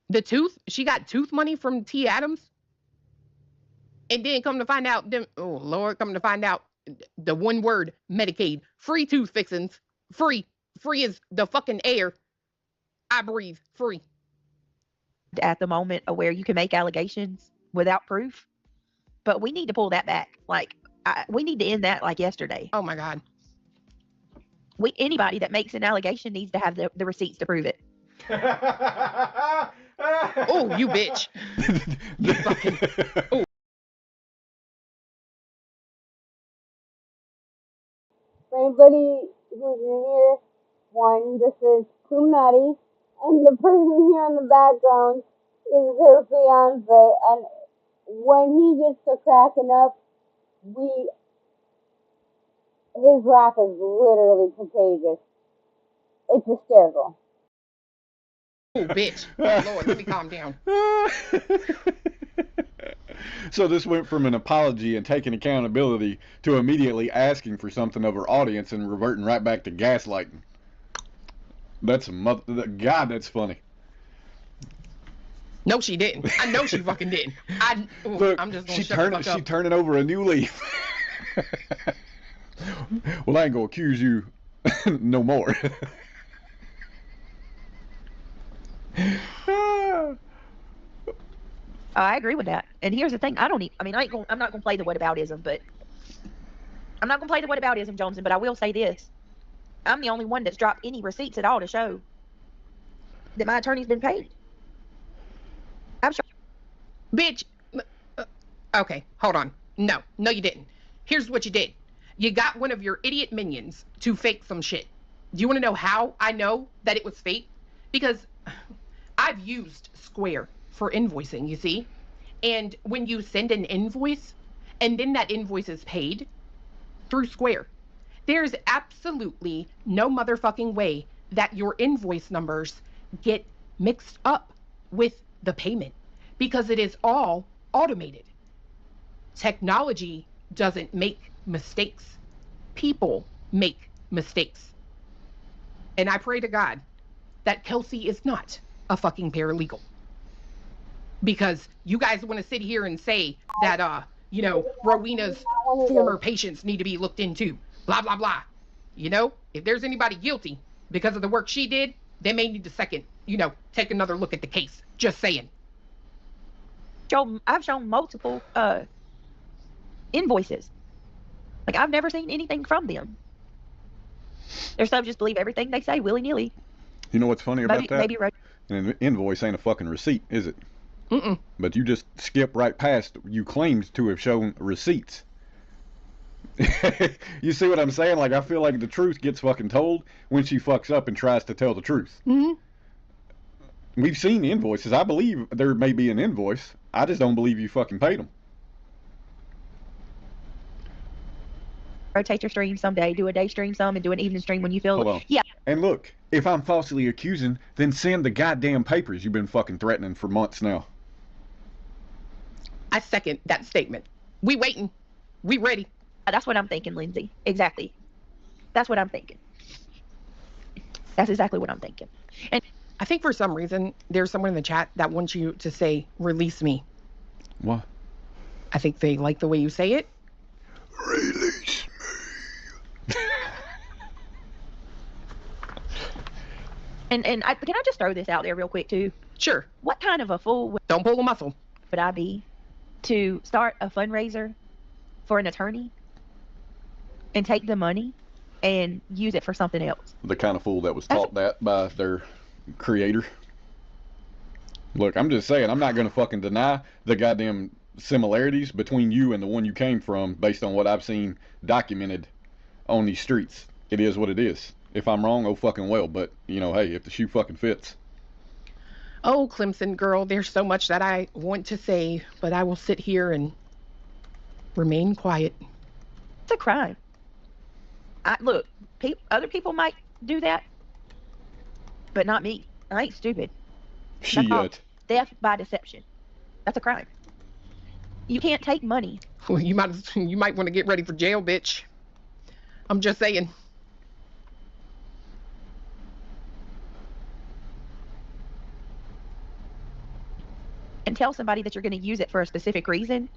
The tooth? She got tooth money from T. Adams? And then come to find out, come to find out, the one word Medicaid, free tooth fixings, free is the fucking air I breathe, free. At the moment of where you can make allegations without proof, but we need to pull that back. Like, we need to end that like yesterday. Oh my God. Anybody that makes an allegation needs to have the receipts to prove it. Oh, you bitch. You fucking. Oh. For anybody who's new here, one, this is Illuminati, and the person here in the background is her fiance, and when he gets to cracking up, his laugh is literally contagious. It's hysterical. Oh, bitch. Oh, Lord, let me calm down. So this went from an apology and taking accountability to immediately asking for something of her audience and reverting right back to gaslighting. That's God, that's funny. No, she didn't. I know she fucking didn't. Look, I'm just gonna shut the fuck up. She turning over a new leaf. Well, I ain't gonna accuse you no more. I agree with that. And here's the thing: I'm not gonna play the whataboutism, but I'm not gonna play the whataboutism, Johnson. But I will say this: I'm the only one that's dropped any receipts at all to show that my attorney's been paid. I'm sure. Bitch. Okay, hold on. No, you didn't. Here's what you did. You got one of your idiot minions to fake some shit. Do you want to know how I know that it was fake? Because I've used Square for invoicing, you see? And when you send an invoice and then that invoice is paid through Square, there's absolutely no motherfucking way that your invoice numbers get mixed up with the payment because it is all automated. Technology doesn't make mistakes. People make mistakes. And I pray to God that Kelsey is not a fucking paralegal. Because you guys want to sit here and say that, Rowena's former patients need to be looked into. Blah, blah, blah. You know, if there's anybody guilty because of the work she did, they may need to take another look at the case. Just saying. I've shown multiple invoices. Like, I've never seen anything from them. There's some just believe everything they say willy-nilly. You know what's funny about that? Maybe right. An invoice ain't a fucking receipt, is it? Mm-mm. But you just skip right past, you claimed to have shown receipts. You see what I'm saying? Like, I feel like the truth gets fucking told when she fucks up and tries to tell the truth. Mm-hmm. We've seen invoices. I believe there may be an invoice. I just don't believe you fucking paid them. Rotate your stream someday. Do a day stream some and do an evening stream when you feel. Hold on. Yeah. And look, if I'm falsely accusing, then send the goddamn papers you've been fucking threatening for months now. I second that statement. We waiting. We ready. That's what I'm thinking, Lindsay. Exactly. That's what I'm thinking. That's exactly what I'm thinking. And I think for some reason there's someone in the chat that wants you to say, release me. What? I think they like the way you say it. Release me. and can I just throw this out there real quick too? Sure. What kind of a fool Don't pull a muscle. would I be to start a fundraiser for an attorney and take the money and use it for something else? The kind of fool that was taught that by their creator. Look, I'm just saying, I'm not going to fucking deny the goddamn similarities between you and the one you came from based on what I've seen documented on these streets. It is what it is. If I'm wrong, oh fucking well, but, hey, if the shoe fucking fits. Oh, Clemson girl, there's so much that I want to say, but I will sit here and remain quiet. It's a crime. Look, other people might do that, but not me. I ain't stupid. Shit. Theft by deception. That's a crime. You can't take money. Well, you might want to get ready for jail, bitch. I'm just saying. And tell somebody that you're going to use it for a specific reason,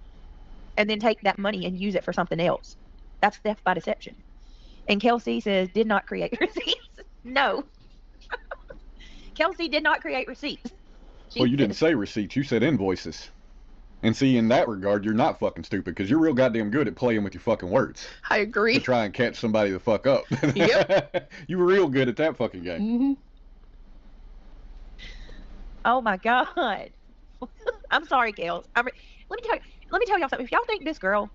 and then take that money and use it for something else. That's theft by deception. And Kelsey says, did not create receipts. No. Kelsey did not create receipts. Well, you didn't say receipts. You said invoices. And see, in that regard, you're not fucking stupid because you're real goddamn good at playing with your fucking words. I agree. To try and catch somebody the fuck up. Yep. You were real good at that fucking game. Mm-hmm. Oh my God. I'm sorry, Kels. Let me tell y'all something. If y'all think this girl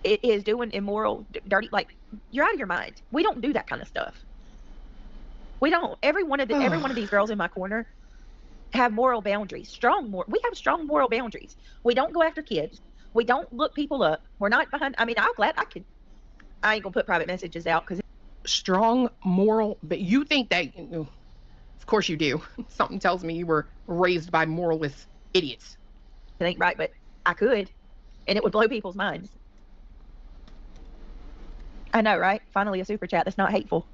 is doing immoral, dirty, like, you're out of your mind. We don't do that kind of stuff. We don't. Every one of these girls in my corner have moral boundaries. We have strong moral boundaries. We don't go after kids. We don't look people up. We're not behind. I mean, I'm glad I ain't gonna put private messages out because strong moral. But you think that? Of course you do. Something tells me you were raised by moralist idiots. it ain't right, but I could, and it would blow people's minds. I know, right? Finally, a super chat that's not hateful.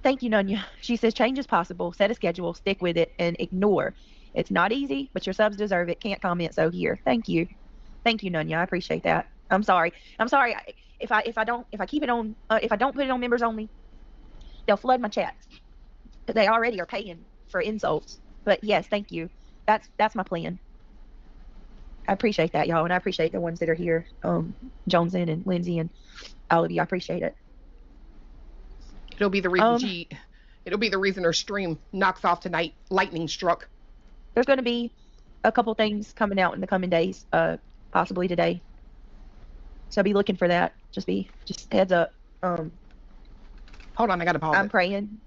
Thank you, Nunya. She says, change is possible. Set a schedule, stick with it, and ignore. It's not easy, but your subs deserve it. Can't comment, so here. Thank you. Thank you, Nunya. I appreciate that. I'm sorry. If I don't put it on members only, they'll flood my chats. They already are paying for insults. But yes, thank you. That's my plan. I appreciate that, y'all, and I appreciate the ones that are here, Joneson and Lindsay and all of you. I appreciate it. It'll be the reason it'll be the reason her stream knocks off tonight. Lightning struck. There's going to be a couple things coming out in the coming days, possibly today. So be looking for that. Just heads up. Hold on, I gotta pause. I'm praying.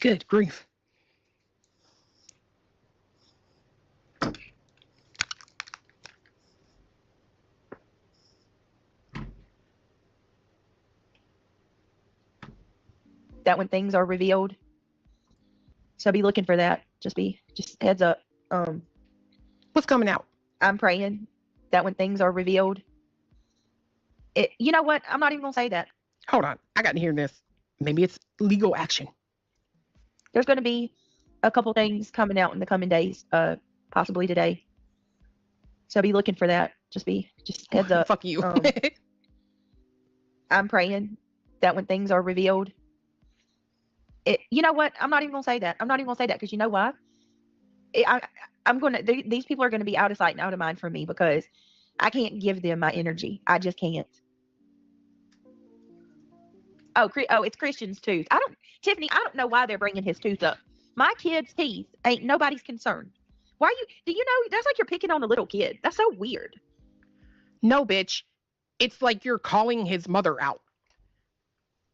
Good grief. That when things are revealed. So be looking for that. Just heads up. What's coming out? I'm praying that when things are revealed. You know what? I'm not even gonna say that. Hold on. I gotta hear this. Maybe it's legal action. There's going to be a couple things coming out in the coming days, possibly today. So be looking for that. Just heads up. Fuck you. I'm praying that when things are revealed. You know what? I'm not even going to say that. I'm not even going to say that because you know why? These people are going to be out of sight and out of mind for me because I can't give them my energy. I just can't. Oh, it's Christian's tooth. Tiffany, I don't know why they're bringing his tooth up. My kid's teeth ain't nobody's concern. Do you know, that's like you're picking on a little kid. That's so weird. No, bitch. It's like you're calling his mother out.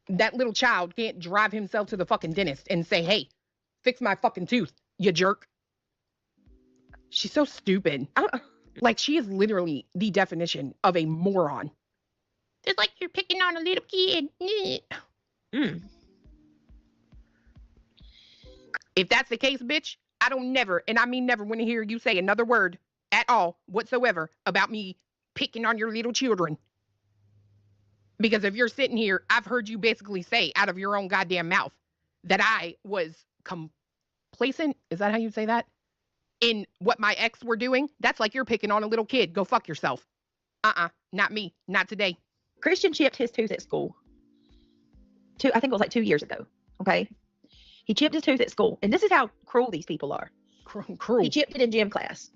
That little child can't drive himself to the fucking dentist and say, hey, fix my fucking tooth, you jerk. She's so stupid. Like, she is literally the definition of a moron. It's like you're picking on a little kid. If that's the case, bitch, I don't never, and I mean never, want to hear you say another word at all whatsoever about me picking on your little children. Because if you're sitting here, I've heard you basically say out of your own goddamn mouth that I was complacent. Is that how you say that? In what my ex were doing? That's like you're picking on a little kid. Go fuck yourself. Not me. Not today. Christian chipped his tooth at school. I think it was like 2 years ago. Okay. He chipped his tooth at school. And this is how cruel these people are. Cruel. He chipped it in gym class.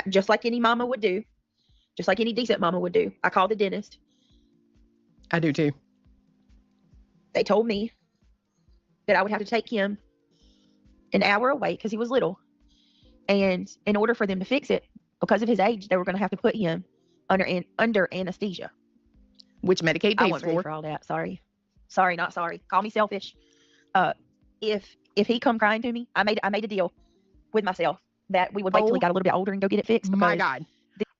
Just like any mama would do. Just like any decent mama would do. I called the dentist. I do too. They told me that I would have to take him an hour away because he was little. And in order for them to fix it, because of his age, they were going to have to put him under anesthesia. Which Medicaid pays I wasn't ready for all that. Sorry, not sorry. Call me selfish. If he come crying to me, I made a deal with myself that we would wait till he got a little bit older and go get it fixed. My God.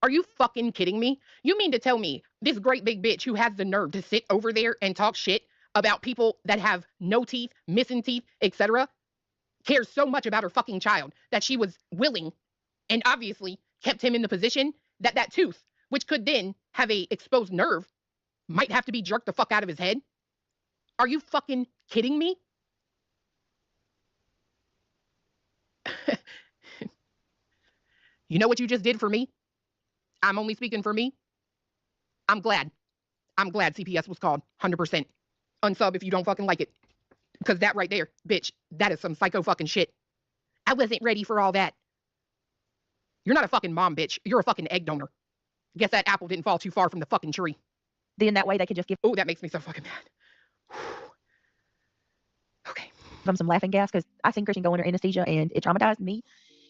Are you fucking kidding me? You mean to tell me this great big bitch who has the nerve to sit over there and talk shit about people that have no teeth, missing teeth, etc., cares so much about her fucking child that she was willing and obviously kept him in the position that tooth, which could then have a exposed nerve, might have to be jerked the fuck out of his head? Are you fucking kidding me? You know what you just did for me? I'm only speaking for me. I'm glad. I'm glad CPS was called. 100%. Unsub if you don't fucking like it. Because that right there, bitch, that is some psycho fucking shit. I wasn't ready for all that. You're not a fucking mom, bitch. You're a fucking egg donor. Guess that apple didn't fall too far from the fucking tree. Then that way they could just give Oh, that makes me so fucking mad. Okay. them some laughing gas because I seen Christian go under anesthesia and it traumatized me.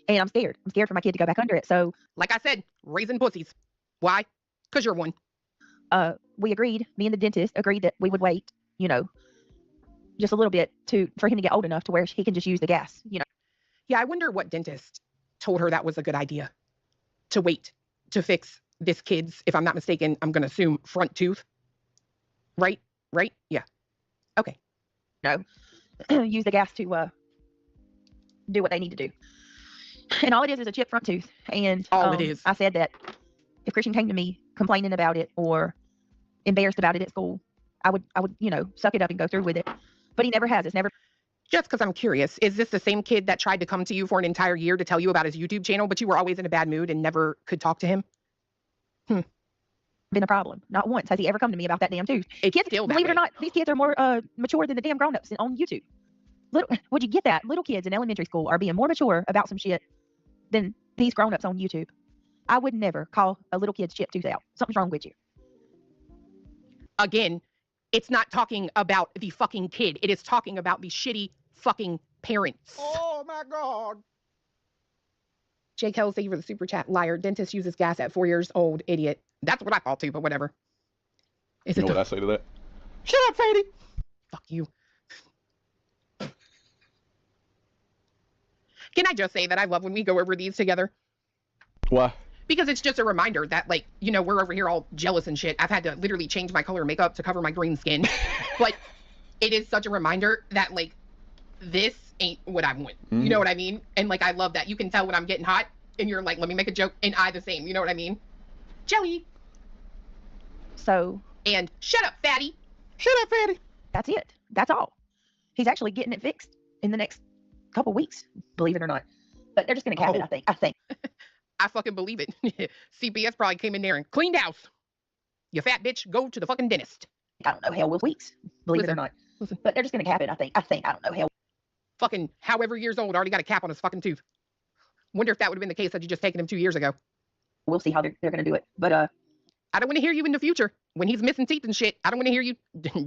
And I'm scared. I'm scared for my kid to go back under it. So Like I said, raising pussies. Why? Because you're one. we agreed, me and the dentist agreed that we would wait, you know, just a little bit for him to get old enough to where he can just use the gas, you know. Yeah, I wonder what dentist told her that was a good idea to wait to fix this kid's, if I'm not mistaken, I'm going to assume front tooth. Right? Right? Yeah. Okay. Use the gas to do what they need to do. And all it is a chipped front tooth. And All it is. I said that if Christian came to me complaining about it or embarrassed about it at school, I would, you know, suck it up and go through with it. But he never has. It's never Just because I'm curious, is this the same kid that tried to come to you for an entire year to tell you about his YouTube channel, but you were always in a bad mood and never could talk to him? been a problem. Not once has he ever come to me about that damn tooth. It's Kids, still that believe it way. or not, these kids are more mature than the damn grown-ups on YouTube. Would you get that? Little kids in elementary school are being more mature about some shit than these grown-ups on YouTube. I would never call a little kid's chipped tooth out. Something's wrong with you. Again, it's not talking about the fucking kid. It is talking about the shitty fucking parents. Oh my God. Jake Hells, thank you for the super chat. Liar. Dentist uses gas at 4 years old. Idiot. That's what I thought too, but whatever. Is You it know what I say to that? Shut up, Sadie. Fuck you. Can I just say that I love when we go over these together? Why? Because it's just a reminder that, like, you know, we're over here all jealous and shit. I've had to literally change my color of makeup to cover my green skin. But it is such a reminder that, like, this ain't what I want. Mhm. You know what I mean? And, like, I love that. You can tell when I'm getting hot and you're like, let me make a joke. And I the same. You know what I mean? Jelly. So And shut up, fatty. Shut up, Fatty. that's it. That's all. He's actually getting it fixed in the next couple weeks, believe it or not. But they're just going to cap it, Oh. I think. I fucking believe it. CPS probably came in there and cleaned house. You fat bitch, go to the fucking dentist. I don't know, hell, with weeks, believe it Listen, or not. listen. But they're just going to cap it, I think. I don't know, hell. Fucking however years old, already got a cap on his fucking tooth. Wonder if that would have been the case had you just taken him 2 years ago. We'll see how they're going to do it. But I don't want to hear you in the future when he's missing teeth and shit. I don't want to hear you.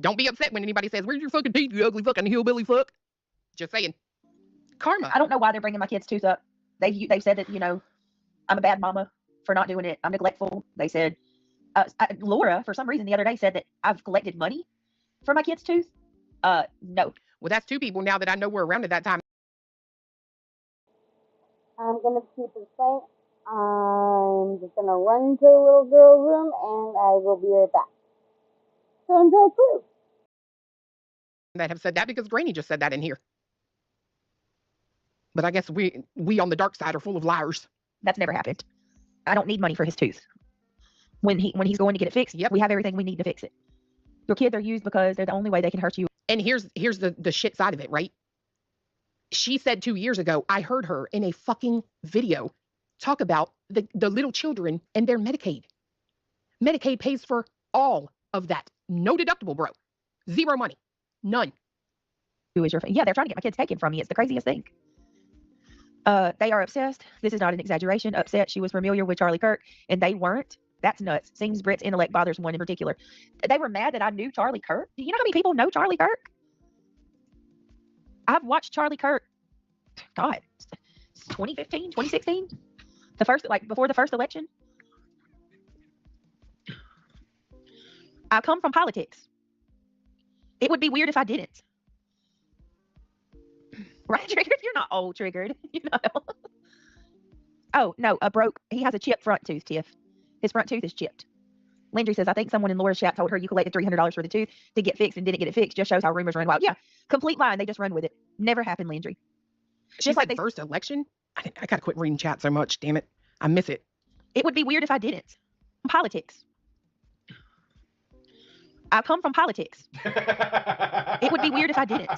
Don't be upset when anybody says, "Where's your fucking teeth, you ugly fucking hillbilly fuck?" Just saying. Karma. I don't know why they're bringing my kid's tooth up. They've said that, you know, I'm a bad mama for not doing it. I'm neglectful. They said, Laura, for some reason the other day said that I've collected money for my kid's tooth. No. Well, that's 2 people now that I know were around at that time. I'm gonna keep it safe. I'm just gonna run to the little girl room and I will be right back. So enjoy Clue. That have said that because Granny just said that in here. But I guess we on the dark side are full of liars. That's never happened. I don't need money for his tooth. When he's going to get it fixed, Yep. we have everything we need to fix it. Your kids are used because they're the only way they can hurt you. And here's the shit side of it, right? She said 2 years ago, I heard her in a fucking video talk about the little children and their Medicaid. Medicaid pays for all of that. No deductible, bro. Zero money. None. Who is your yeah, they're trying to get my kids taken from me. It's the craziest thing. They are obsessed. This is not an exaggeration. Upset. She was familiar with Charlie Kirk, and they weren't. That's nuts. Seems Britt's intellect bothers one in particular. They were mad that I knew Charlie Kirk. Do you know how many people know Charlie Kirk? I've watched Charlie Kirk. God, 2015, 2016, the first, like before the first election. I come from politics. It would be weird if I didn't. Right, Triggered? You're not old, Triggered. You know. Oh, no, he has a chipped front tooth, Tiff. His front tooth is chipped. Landry says, I think someone in Laura's chat told her you collected $300 for the tooth to get fixed and didn't get it fixed. Just shows how rumors run wild. Yeah, complete lie, and they just run with it. Never happened, Landry. She Just like said first election? I gotta quit reading chat so much, damn it. I miss it. It would be weird if I didn't. Politics. I come from politics. It would be weird if I didn't.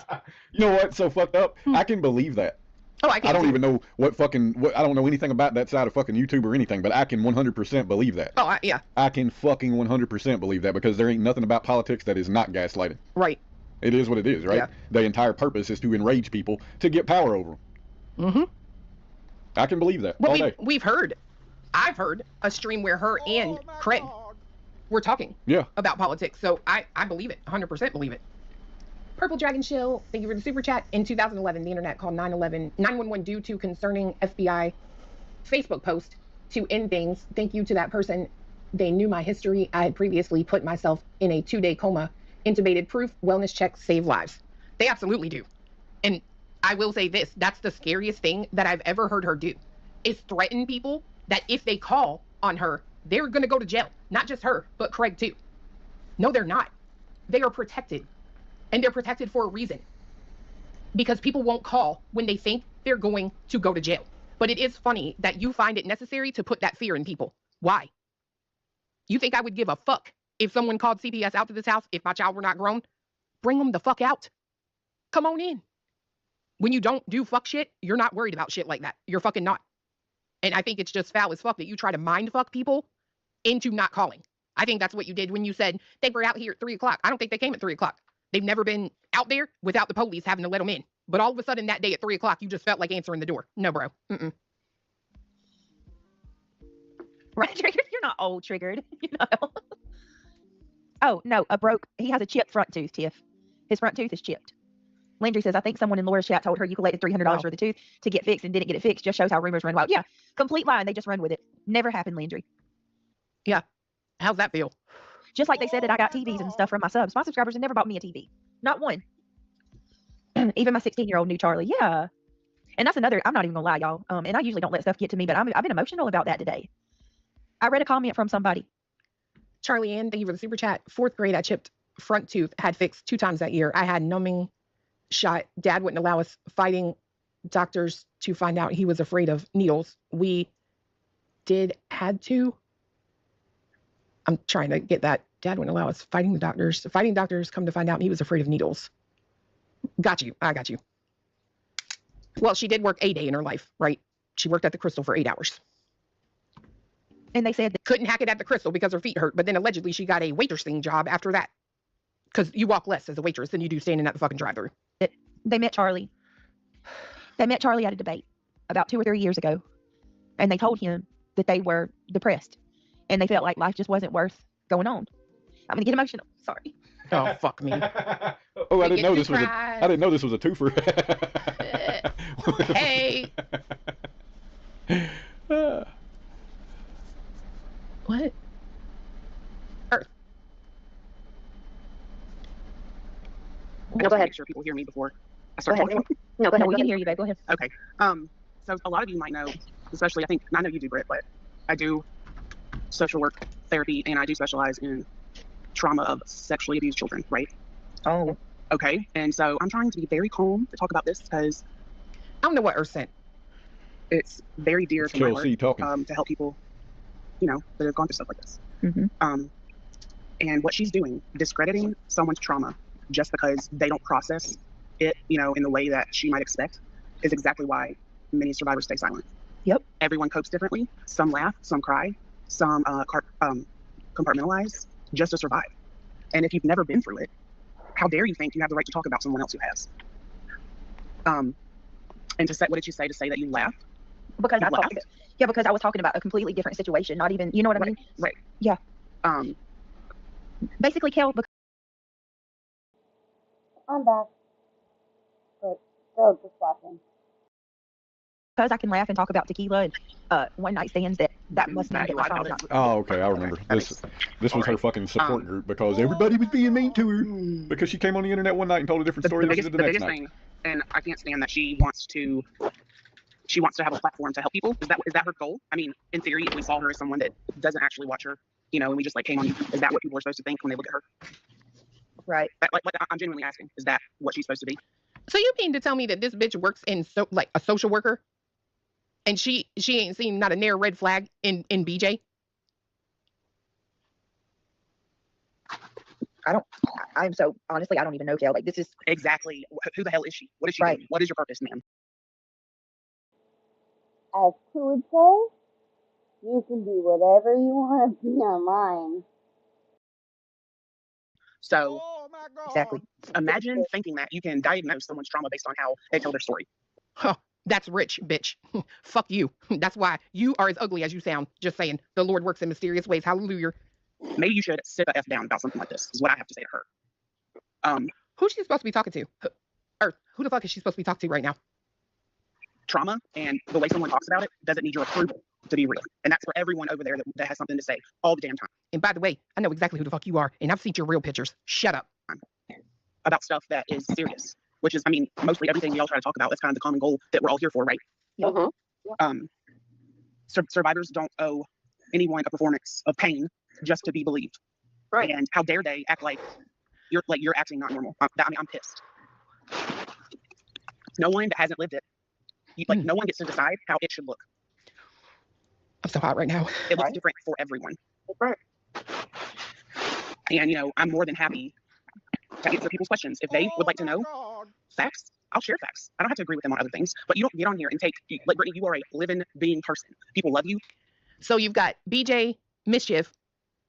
You know what's so fucked up? I can believe that. Oh, I I can't. don't even know I don't know anything about that side of fucking YouTube or anything, but I can 100% believe that. Oh, yeah. I can fucking 100% believe that because there ain't nothing about politics that is not gaslighting. Right. It is what it is, right? Yeah. The entire purpose is to enrage people to get power over them. Mm-hmm. I can believe that Well, all day. I've heard a stream where her and Craig were talking Yeah. about politics. So I believe it, 100% believe it. Purple Dragon Shill, thank you for the super chat. In 2011, the internet called 911 due to concerning FBI Facebook post to end things. Thank you to that person. They knew my history. I had previously put myself in a 2-day coma. Intubated proof, wellness checks save lives. They absolutely do. And I will say this, that's the scariest thing that I've ever heard her do, is threaten people that if they call on her, they're going to go to jail. Not just her, but Craig too. No, they're not. They are protected. And they're protected for a reason. Because people won't call when they think they're going to go to jail. But it is funny that you find it necessary to put that fear in people. Why? You think I would give a fuck if someone called CPS out to this house if my child were not grown? Bring them the fuck out. Come on in. When you don't do fuck shit, you're not worried about shit like that. You're fucking not. And I think it's just foul as fuck that you try to mind fuck people into not calling. I think that's what you did when you said they were out here at 3 o'clock. I don't think they came at 3 o'clock. They've never been out there without the police having to let them in. But all of a sudden that day at 3 o'clock, you just felt like answering the door. No, bro. Mm-mm. Right, Triggered? You're not old, Triggered. You know. Oh, no, he has a chipped front tooth, Tiff. His front tooth is chipped. Landry says, I think someone in Laura's chat told her you collected $300 for the tooth to get fixed and didn't get it fixed. Just shows how rumors run wild. Yeah, complete lie, and they just run with it. Never happened, Landry. Yeah. How's that feel? Just like they said that I got TVs and stuff from my subs. My subscribers have never bought me a TV. Not one. Even my 16-year-old knew Charlie. Yeah. And that's another, I'm not even gonna lie, y'all. And I usually don't let stuff get to me, but I've been emotional about that today. I read a comment from somebody. Charlie Ann, thank you for the super chat. 4th grade, I chipped front tooth, had fixed 2 times that year. I had numbing shot. Dad wouldn't allow us, fighting doctors to find out he was afraid of needles. We had to. I'm trying to get that. Dad wouldn't allow us, fighting doctors come to find out he was afraid of needles. Got you. I got you. Well, she did work a day in her life, right? She worked at the Crystal for 8 hours. And they said that Couldn't hack it at the Crystal because her feet hurt. But then allegedly she got a waitressing job after that. Because you walk less as a waitress than you do standing at the fucking drive-thru. they met Charlie. They met Charlie at a debate about 2 or 3 years ago. And they told him that they were depressed. And they felt like life just wasn't worth going on. I'm gonna get emotional. Sorry. Oh, fuck me. Oh, I We didn't know get this was a. surprised. I didn't know this was a twofer. Hey. What? Earth. No, go ahead. Make sure people hear me before I start Go ahead. talking. No, go ahead. No, we can hear you, babe. Go ahead. Okay. So a lot of you might know, especially I know you do, Britt, but I do social work therapy and I do specialize in trauma of sexually abused children, right? Oh. Okay. And so I'm trying to be very calm to talk about this because I don't know what Earth sent. it's very dear to my Kill C heart talking. to help people, that have gone through stuff like this. Mm-hmm. And what she's doing, discrediting someone's trauma just because they don't process it, in the way that she might expect, is exactly why many survivors stay silent. Yep. Everyone copes differently. Some laugh, some cry, some compartmentalize just to survive. And if you've never been through it, how dare you think you have the right to talk about someone else who has? And to say, what did you say? To say that you laughed? Because You I laughed? talked. Yeah, because I was talking about a completely different situation. Not even, you know what I mean? Right. Yeah. Um, Basically, Kel, because I'm back. But still just watching. I can laugh and talk about tequila and one night stands, that must mean that my child's not. Oh, okay, I remember. This was her fucking support group because everybody was being mean to her because she came on the internet one night and told a different story than she did the next biggest night. thing, and I can't stand that she wants to have a platform to help people. Is that her goal? I mean, in theory, if we saw her as someone that doesn't actually watch her, and we just came on YouTube, is that what people are supposed to think when they look at her? Right. I'm genuinely asking, is that what she's supposed to be? So you mean to tell me that this bitch works in a social worker? And she ain't seen not a near red flag in BJ? I'm so, honestly, I don't even know, Kel. Like, this is, Exactly. Who the hell is she? What is she Right. doing? What is your purpose, ma'am? As who would say, you can be whatever you want to be online. So exactly. imagine thinking that you can diagnose someone's trauma based on how they tell their story. Huh, that's rich, bitch. Fuck you. That's why you are as ugly as you sound. Just saying. The Lord works in mysterious ways. Hallelujah. Maybe you should sit the F down about something like this, is what I have to say to her. Who's she supposed to be talking to? Or who the fuck is she supposed to be talking to right now? Trauma and the way someone talks about it doesn't need your approval to be real. And that's for everyone over there that has something to say all the damn time. And by the way, I know exactly who the fuck you are, and I've seen your real pictures. Shut up. About stuff that is serious, which is, I mean, mostly everything we all try to talk about. That's kind of the common goal that we're all here for, right? Survivors don't owe anyone a performance of pain just to be believed. Right. And how dare they act like you're acting not normal? I mean, I'm pissed. No one that hasn't lived it, no one gets to decide how it should look. I'm so hot right now. It looks different for everyone. Right. And, I'm more than happy to answer people's questions. If they would like to know facts, I'll share facts. I don't have to agree with them on other things. But you don't get on here and like, Brittany, you are a living, being person. People love you. So you've got BJ, Mischief,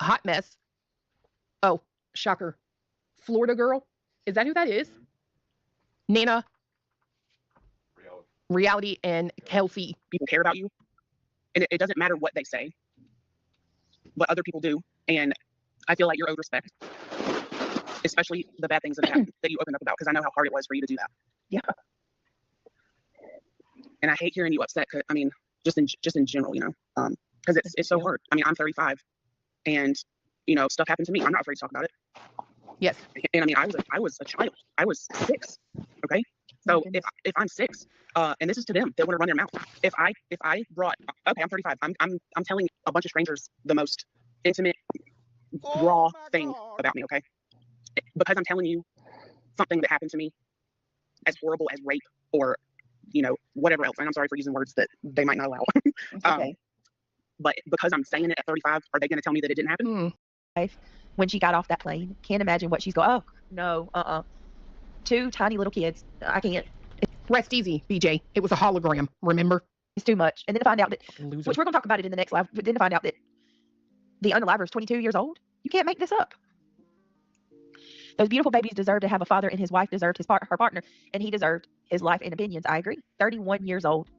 Hot Mess. Oh, shocker. Florida Girl. Is that who that is? Nana, Reality, and Kelsey. People care about you. And it doesn't matter what they say, but other people do. And I feel like you're owed respect, especially the bad things that happen that you open up about, because I know how hard it was for you to do that. Yeah. And I hate hearing you upset. I mean, just in general, because it's so hard. I mean, I'm 35, and stuff happened to me. I'm not afraid to talk about it. Yes. And I mean, I was a child. I was 6. Okay. So if I'm 6, and this is to them, they want to run their mouth. If I brought, okay, I'm 35. I'm telling a bunch of strangers the most intimate, raw thing about me. Okay. Because I'm telling you something that happened to me, as horrible as rape or, whatever else. And I'm sorry for using words that they might not allow. Okay. But because I'm saying it at 35, are they going to tell me that it didn't happen? When she got off that plane, can't imagine what she's going. Oh no, 2 tiny little kids. I can't. Rest easy, BJ. It was a hologram. Remember? It's too much. And then to find out that, Loser. which we're gonna talk about it in the next live. But then to find out that the unaliver is 22 years old. You can't make this up. Those beautiful babies deserve to have a father, and his wife deserved her partner, and he deserved his life and opinions. I agree. 31 years old.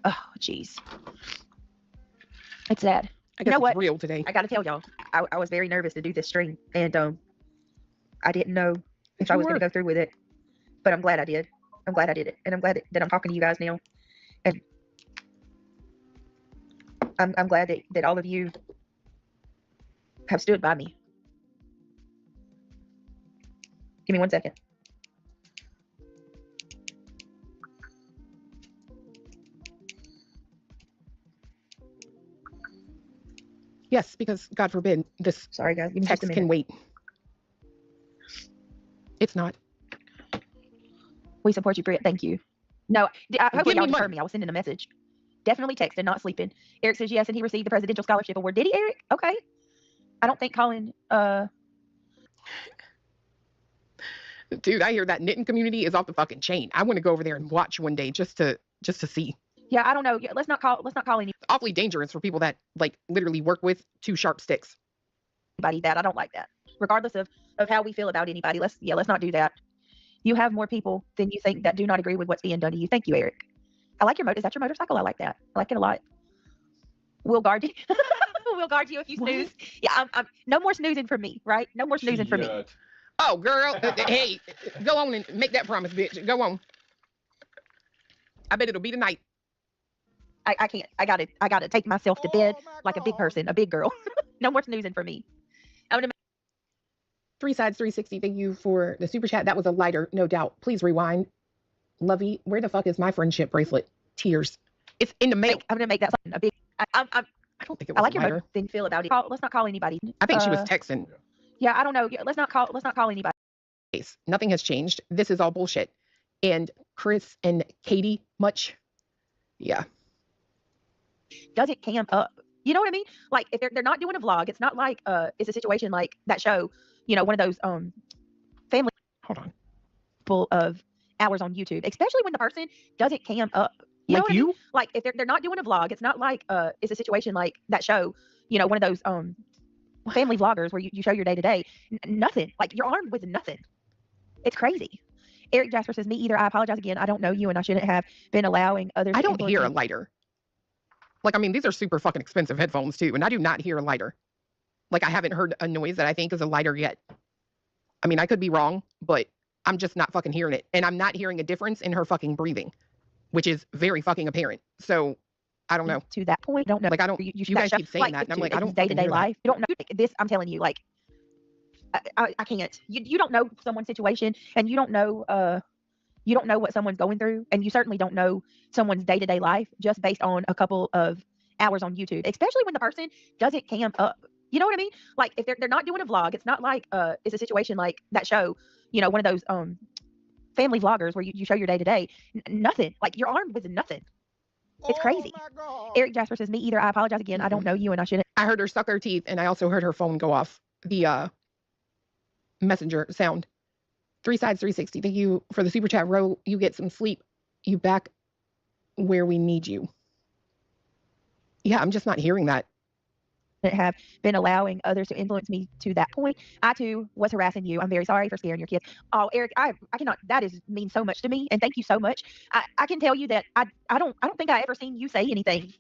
Oh, jeez. It's sad. I guess know it's what? real today. I got to tell y'all, I was very nervous to do this stream, and I didn't know if I was going to go through with it, but I'm glad I did. I'm glad I did it, and I'm glad that I'm talking to you guys now, and I'm glad that all of you have stood by me. Give me 1 second. Yes, because God forbid this Sorry, guys. Give me just a text minute. can wait. It's not. We support you, Britt. Thank you. No, hopefully Give me y'all just money. heard me. I was sending a message. Definitely texting, not sleeping. Eric says yes, and he received the Presidential Scholarship Award. Did he, Eric? Okay. I don't think Colin. Dude, I hear that knitting community is off the fucking chain. I want to go over there and watch one day just to see. Yeah, I don't know. Let's not call any It's awfully dangerous for people that like literally work with 2 sharp sticks. anybody that. I don't like that. Regardless of how we feel about anybody, let's not do that. You have more people than you think that do not agree with what's being done to you. Thank you, Eric. I like your motor. Is that your motorcycle? I like that. I like it a lot. We'll guard you. We'll guard you if you snooze. Yeah, I'm no more snoozing for me, right? No more snoozing for me. Oh, girl. Hey, go on and make that promise, bitch. Go on. I bet it'll be tonight. I can't. I gotta take myself to bed like a big person, a big girl. No more snoozing for me. I'm gonna 3 sides 360. Thank you for the super chat. That was a lighter, no doubt. Please rewind. Lovey, where the fuck is my friendship bracelet? Tears. It's in the mail. I'm gonna make that something a big. I don't think it was I like a your lighter. motor. Then feel about it. Let's not call anybody. I think she was texting. Yeah, I don't know. Let's not call anybody. Nothing has changed. This is all bullshit. And Chris and Katie, much. Yeah. Does it cam up? You know what I mean? Like if they're not doing a vlog, it's not like it's a situation like that show, you know, one of those family Hold on. full of hours on YouTube, especially when the person doesn't cam up. You know Like what I mean? you? Like if they're not doing a vlog, it's not like it's a situation like that show, you know, one of those family vloggers where you show your day to day. Nothing. Like you're armed with nothing. It's crazy. Eric Jasper says, me either. I apologize again. I don't know you and I shouldn't have been allowing others I to don't influence hear a me." lighter. Like, I mean, these are super fucking expensive headphones too, and I do not hear a lighter. Like, I haven't heard a noise that I think is a lighter yet. I mean, I could be wrong, but I'm just not fucking hearing it. And I'm not hearing a difference in her fucking breathing, which is very fucking apparent. So, I don't know. To that point, don't know. Like, I don't, You you guys keep saying that, and I'm like, I don't day to fucking day hear that. life. You don't know this. I'm telling you, like, I can't. You don't know someone's situation, and you don't know what someone's going through, and you certainly don't know someone's day to day life just based on a couple of hours on YouTube, especially when the person doesn't cam up. You know what I mean? Like if they're not doing a vlog, it's not like it's a situation like that show, you know, one of those family vloggers where you show your day to day. Nothing. Like you're armed with nothing. It's crazy. Eric Jasper says, me either. I apologize again. I don't know you and I shouldn't. I heard her suck her teeth, and I also heard her phone go off. The messenger sound. 3 sides 360. Thank you for the super chat. Ro, you get some sleep. You back where we need you. Yeah, I'm just not hearing that. Have been allowing others to influence me to that point. I too was harassing you. I'm very sorry for scaring your kids. Oh, Eric, I cannot. That means so much to me, and thank you so much. I can tell you that I don't think I ever seen you say anything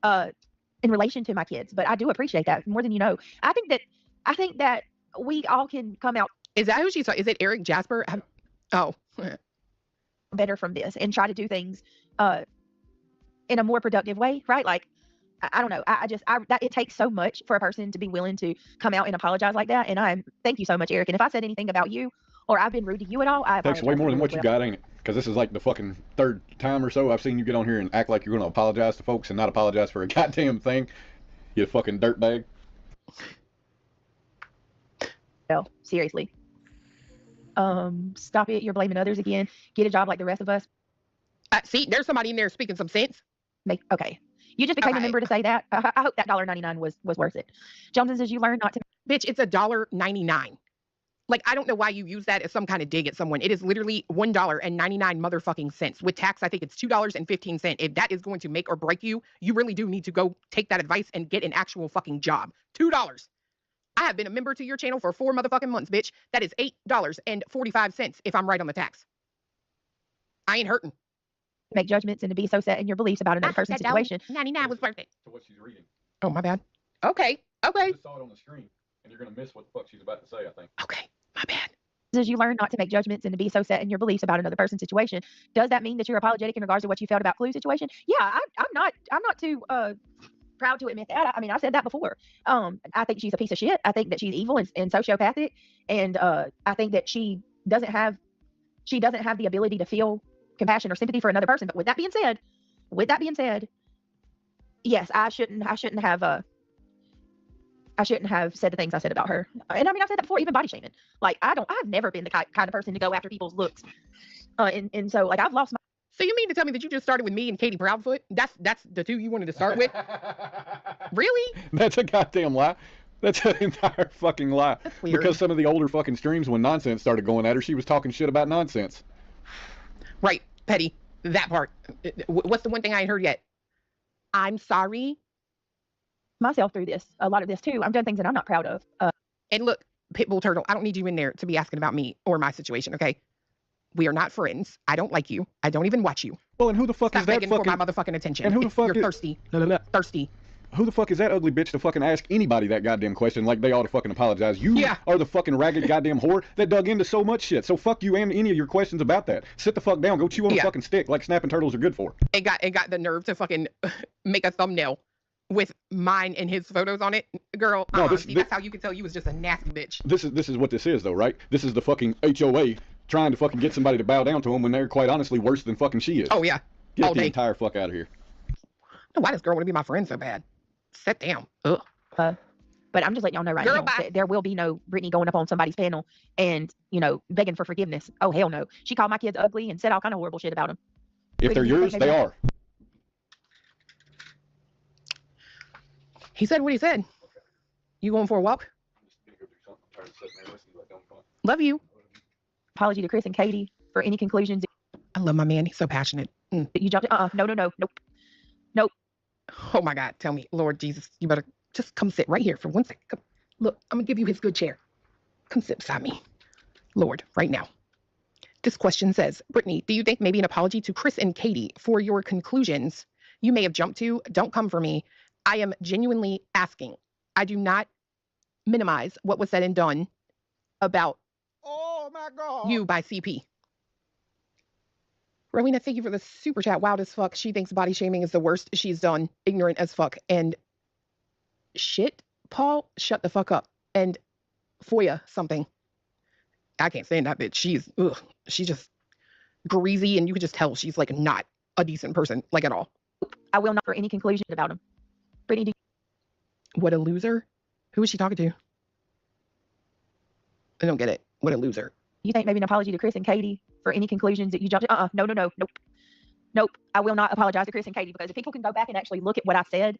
in relation to my kids, but I do appreciate that more than you know. I think that we all can come out. Is that who she saw? Is it Eric Jasper? Oh, better from this and try to do things in a more productive way, right? Like I don't know. That it takes so much for a person to be willing to come out and apologize like that. And thank you so much, Eric. And if I said anything about you or I've been rude to you at all, I Takes apologize way more than as what you well. got, ain't it? Because this is like the fucking third time or so I've seen you get on here and act like you're going to apologize to folks and not apologize for a goddamn thing. You fucking dirtbag. Well, seriously. Stop it. You're blaming others again. Get a job like the rest of us. See, there's somebody in there speaking some sense. Okay. You just became a Okay. member to say that. I hope that $1.99 was worth it. Johnson says you learn not to. Bitch, it's $1.99. Like, I don't know why you use that as some kind of dig at someone. It is literally $1.99 motherfucking cents. With tax, I think it's $2.15. If that is going to make or break you, you really do need to go take that advice and get an actual fucking job. $2. I have been a member to your channel for 4 motherfucking months, bitch. That is $8.45 if I'm right on the tax. I ain't hurting. Make judgments and to be so set in your beliefs about another person's situation. 99 was worth it. To what she's reading. Oh, my bad. Okay. I just saw it on the screen, and you're going to miss what the fuck she's about to say, I think. Okay. My bad. As you learn not to make judgments and to be so set in your beliefs about another person's situation, does that mean that you're apologetic in regards to what you felt about Clue's situation? Yeah, I'm not too proud to admit that. I mean, I've said that before. I think she's a piece of shit. I think that she's evil and sociopathic, and I think that she doesn't have the ability to feel compassion or sympathy for another person. But with that being said, yes, I shouldn't have said the things I said about her. And I mean, I've said that before, even body shaming. Like, I've never been the kind of person to go after people's looks. And so, like, I've lost my. So you mean to tell me that you just started with me and Katie Proudfoot? That's the two you wanted to start with? Really? That's a goddamn lie. That's an entire fucking lie. That's weird. Because some of the older fucking streams, when nonsense started going at her, she was talking shit about nonsense. Right, Petty. That part. What's the one thing I ain't heard yet? I'm sorry. Myself through this, a lot of this too. I've done things that I'm not proud of. And look, Pitbull Turtle, I don't need you in there to be asking about me or my situation, okay? We are not friends. I don't like you. I don't even watch you. Well, and who the fuck Stop is that begging fucking... for my motherfucking attention. And who the fuck You're is- thirsty. Thirsty. Who the fuck is that ugly bitch to fucking ask anybody that goddamn question like they ought to fucking apologize? You Yeah. are the fucking ragged goddamn whore that dug into so much shit. So fuck you and any of your questions about that. Sit the fuck down. Go chew on a Yeah. fucking stick like snapping turtles are good for. It got the nerve to fucking make a thumbnail with mine and his photos on it. Girl, No, see, that's how you can tell you was just a nasty bitch. This is what this is though, right? This is the fucking HOA trying to fucking get somebody to bow down to them when they're quite honestly worse than fucking she is. Oh, yeah. Get all the day. entire fuck out of here. Why does girl want to be my friend so bad? Sit down. Ugh. But I'm just letting y'all know right Girl, now, bye. there will be no Brittany going up on somebody's panel and, begging for forgiveness. Oh, hell no. She called my kids ugly and said all kind of horrible shit about them. If they're Brittany, yours, maybe they not. are. He said what he said. You going for a walk? Love you. Apology to Chris and Katie for any conclusions I love my man. He's so passionate. that you jumped. No, nope. Oh my God. Tell me, Lord Jesus, you better just come sit right here for 1 second. Come. Look, I'm going to give you his good chair. Come sit beside me. Lord, right now. This question says, Brittany, do you think maybe an apology to Chris and Katie for your conclusions you may have jumped to? Don't come for me. I am genuinely asking. I do not minimize what was said and done about you by CP. Rowena, thank you for the super chat. Wild as fuck. She thinks body shaming is the worst she's done. Ignorant as fuck. And shit, Paul, shut the fuck up. And Foya something. I can't stand that bitch. She's just greasy, and you can just tell she's like not a decent person, like at all. I will not for any conclusion about him. Brittany, What a loser. Who is she talking to? I don't get it. What a loser. you think maybe an apology to Chris and Katie for any conclusions that you jumped to? Nope. I will not apologize to Chris and Katie, because if people can go back and actually look at what I said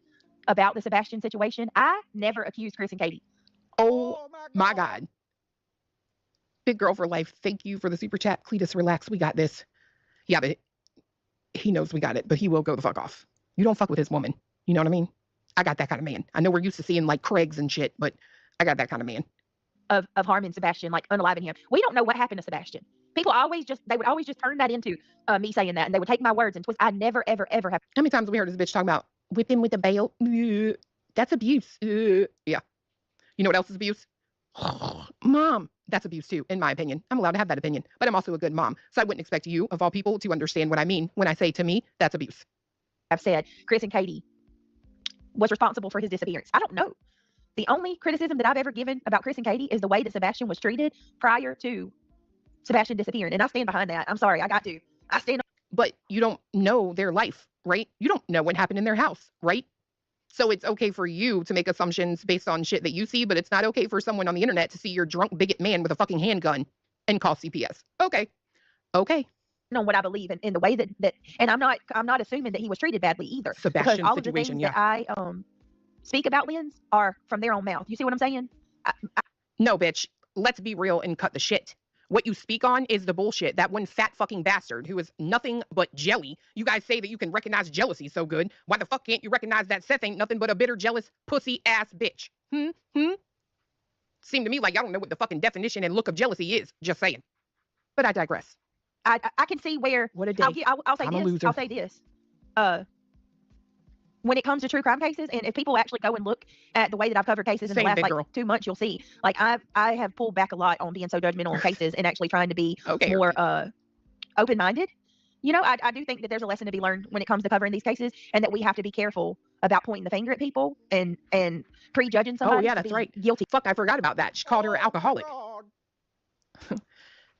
about the Sebastian situation, I never accused Chris and Katie. Oh my God. Big girl for life. Thank you for the super chat. Cletus, relax. We got this. Yeah, but he knows we got it, but he will go the fuck off. You don't fuck with his woman. You know what I mean? I got that kind of man. I know we're used to seeing like Craigs and shit, but I got that kind of man. Of harming Sebastian, like unaliving him. We don't know what happened to Sebastian. People they would always just turn that into me saying that, and they would take my words and twist. I never, ever, ever have. How many times have we heard this bitch talking about whip him with a bail? That's abuse. Yeah. You know what else is abuse? Mom. That's abuse too, in my opinion. I'm allowed to have that opinion, but I'm also a good mom. So I wouldn't expect you, of all people, to understand what I mean when I say to me, that's abuse. I've said Chris and Katie was responsible for his disappearance. I don't know. The only criticism that I've ever given about Chris and Katie is the way that Sebastian was treated prior to Sebastian disappearing. And I stand behind that. I'm sorry. I got to. I stand. But you don't know their life, right? You don't know what happened in their house, right? So it's okay for you to make assumptions based on shit that you see, but it's not okay for someone on the internet to see your drunk bigot man with a fucking handgun and call CPS. Okay. On what I believe in the way that and I'm not assuming that he was treated badly either. Sebastian because all situation, of the things that I speak about Lynn's are from their own mouth. You see what I'm saying? No, bitch. Let's be real and cut the shit. What you speak on is the bullshit. That one fat fucking bastard who is nothing but jelly. You guys say that you can recognize jealousy so good. Why the fuck can't you recognize that Seth ain't nothing but a bitter, jealous, pussy ass bitch? Seem to me like y'all don't know what the fucking definition and look of jealousy is. Just saying. But I digress. I can see where. What a day. I'll say I'm this. a loser. I'll say this. When it comes to true crime cases, and if people actually go and look at the way that I've covered cases in Same, the last big like girl. 2 months, you'll see like I have pulled back a lot on being so judgmental on cases and actually trying to be more open-minded. You know, I do think that there's a lesson to be learned when it comes to covering these cases, and that we have to be careful about pointing the finger at people and prejudging somebody. Oh yeah, to that's be right. Guilty. Fuck, I forgot about that. She called her alcoholic.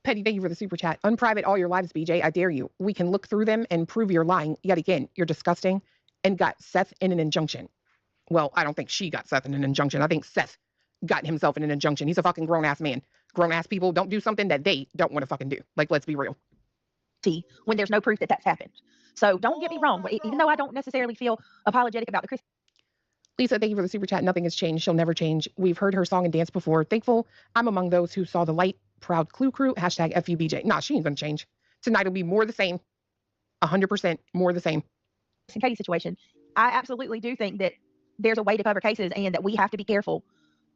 Petty, thank you for the super chat. Unprivate all your lives, BJ. I dare you. We can look through them and prove you're lying. Yet again, you're disgusting. And got Seth in an injunction. Well, I don't think she got Seth in an injunction. I think Seth got himself in an injunction. He's a fucking grown-ass man. Grown-ass people don't do something that they don't want to fucking do. Like, let's be real. When there's no proof that that's happened. So don't get me wrong. Even though I don't necessarily feel apologetic about the Chris. Lisa, thank you for the super chat. Nothing has changed. She'll never change. We've heard her song and dance before. Thankful I'm among those who saw the light. Proud Clue Crew. Hashtag FUBJ. Nah, she ain't gonna change. Tonight will be more the same. 100% more the same. In Katie's situation, I absolutely do think that there's a way to cover cases and that we have to be careful.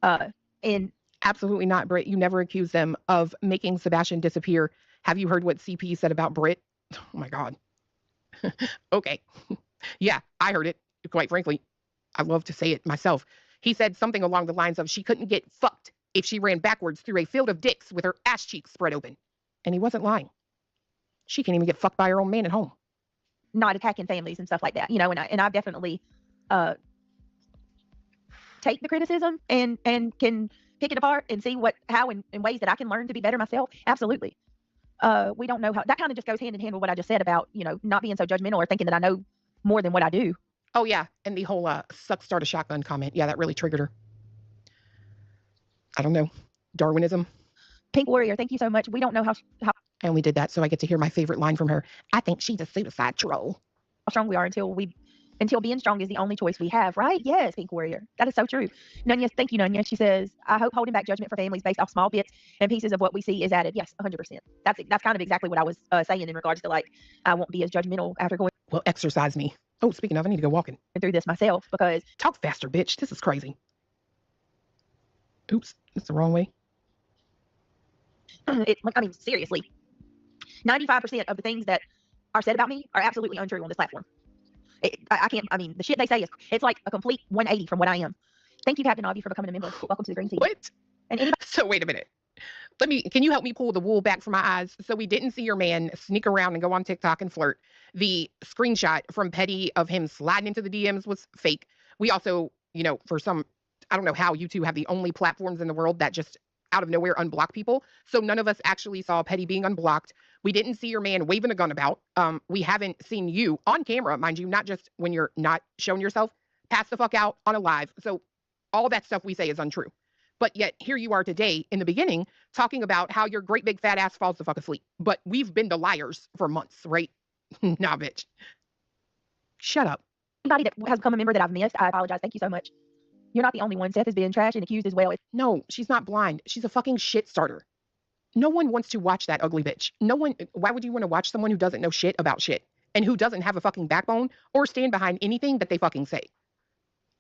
And absolutely not, Britt. You never accused them of making Sebastian disappear. Have you heard what CP said about Britt? Oh my God. Okay. Yeah, I heard it. Quite frankly, I love to say it myself. He said something along the lines of she couldn't get fucked if she ran backwards through a field of dicks with her ass cheeks spread open. And he wasn't lying. She can't even get fucked by her own man at home. Not attacking families and stuff like that, you know, and I've definitely take the criticism and can pick it apart and see how in ways that I can learn to be better myself. Absolutely. We don't know how that kind of just goes hand in hand with what I just said about, you know, not being so judgmental or thinking that I know more than what I do. Oh yeah, and the whole suck start a shotgun comment. Yeah, that really triggered her. I don't know. Darwinism. Pink Warrior, thank you so much. We don't know how I only did that so I get to hear my favorite line from her. I think she's a suicide troll. strong we are until we until being strong is the only choice we have, right? Yes, Pink Warrior. That is so true. Nunya, thank you, Nunya. She says, I hope holding back judgment for families based off small bits and pieces of what we see is added. Yes, 100%. That's kind of exactly what I was saying in regards to like, I won't be as judgmental after going Well, exercise me. Oh, speaking of, I need to go walking. through this myself because Talk faster, bitch. This is crazy. Oops, that's the wrong way. I mean, seriously, 95% of the things that are said about me are absolutely untrue on this platform. I can't, I mean, the shit they say it's like a complete 180 from what I am. Thank you, Captain Avi, for becoming a member. Welcome to the Green Team. What? And anybody So wait a minute. Can you help me pull the wool back from my eyes? So we didn't see your man sneak around and go on TikTok and flirt. The screenshot from Petty of him sliding into the DMs was fake. We also, for some, I don't know how you two have the only platforms in the world that just out of nowhere unblock people. So none of us actually saw Petty being unblocked. We didn't see your man waving a gun about. We haven't seen you on camera, mind you, not just when you're not showing yourself, pass the fuck out on a live. So all that stuff we say is untrue. But yet here you are today in the beginning talking about how your great big fat ass falls the fuck asleep. But we've been the liars for months, right? Nah, bitch. Shut up. that has become a member that I've missed, I apologize. Thank you so much. You're not the only one. Seth has been trashed and accused as well. No, she's not blind. She's a fucking shit starter. No one wants to watch that ugly bitch. Why would you want to watch someone who doesn't know shit about shit and who doesn't have a fucking backbone or stand behind anything that they fucking say?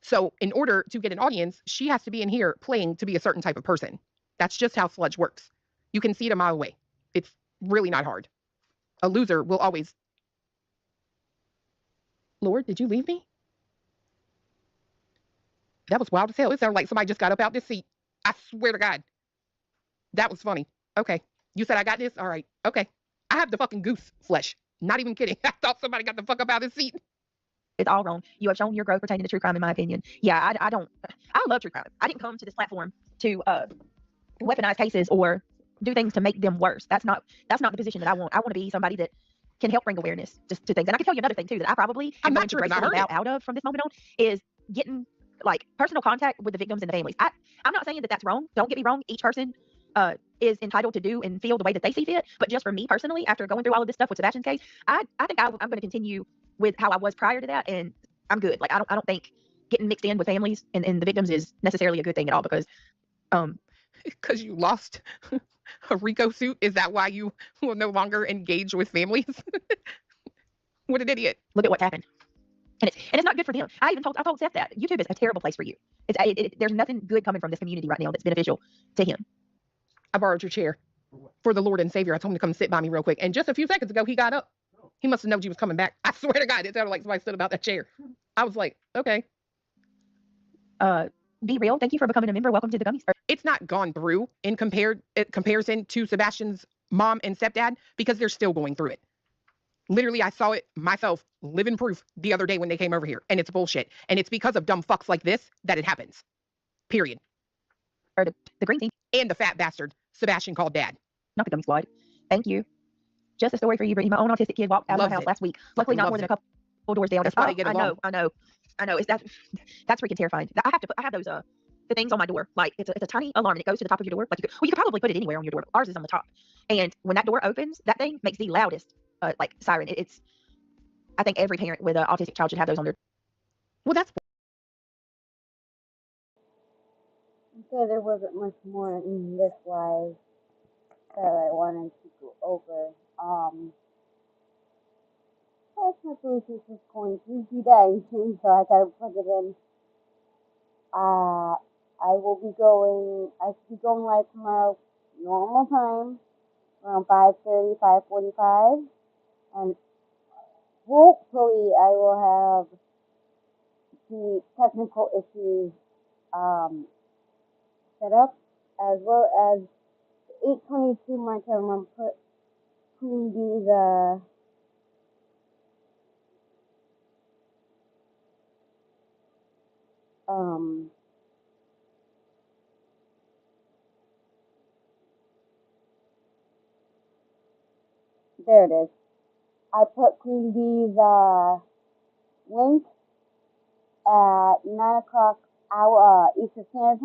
So in order to get an audience, she has to be in here playing to be a certain type of person. That's just how sludge works. You can see it a mile away. It's really not hard. A loser will always... Lord, did you leave me? That was wild as hell. It sounded like somebody just got up out this seat. I swear to God. That was funny. Okay. You said I got this? All right. Okay. I have the fucking goose flesh. Not even kidding. I thought somebody got the fuck up out of this seat. It's all wrong. You have shown your growth pertaining to true crime, in my opinion. Yeah, I love true crime. I didn't come to this platform to weaponize cases or do things to make them worse. That's not the position that I want. I want to be somebody that can help bring awareness to things. And I can tell you another thing too that I probably am going to break out of from this moment on is getting like personal contact with the victims and the families. I'm not saying that that's wrong. Don't get me wrong. Each person is entitled to do and feel the way that they see fit. But just for me personally, after going through all of this stuff with Sebastian's case, I think I'm going to continue with how I was prior to that, and I'm good. Like I don't think getting mixed in with families and the victims is necessarily a good thing at all because you lost a RICO suit. Is that why you will no longer engage with families? What an idiot! Look at what's happened. And it's not good for them. I told Seth that YouTube is a terrible place for you. There's nothing good coming from this community right now that's beneficial to him. I borrowed your chair for the Lord and Savior. I told him to come sit by me real quick. And just a few seconds ago, he got up. He must have known you was coming back. I swear to God, it sounded like somebody stood about that chair. I was like, okay. Be real. Thank you for becoming a member. Welcome to the Gummies. It's not gone through in comparison to Sebastian's mom and stepdad because they're still going through it. Literally, I saw it myself, living proof, the other day when they came over here. And it's bullshit. And it's because of dumb fucks like this that it happens. Period. Or the Green Team. And the fat bastard Sebastian called dad. Not the Gummy Squad. Thank you. Just a story for you, Brittany. My own autistic kid walked out of my house last week. Luckily, not more than a couple doors down. That's why they get along. I know. That's freaking terrifying. I have those the things on my door. Like it's a tiny alarm and it goes to the top of your door. Like you could probably put it anywhere on your door. Ours is on the top. And when that door opens, that thing makes the loudest like siren. I think every parent with an autistic child should have those on their. Well, that's. Okay, there wasn't much more in this live that I wanted to go over. Plus my Bluetooth is going to be dying soon, so I gotta plug it in. I should be going live tomorrow, normal time, around 5:30, 5:45, and hopefully I will have the technical issues set up, as well as 8:22 my time. I'm putting these there it is. I put Queen Bee's link at 9 o'clock Eastern Standard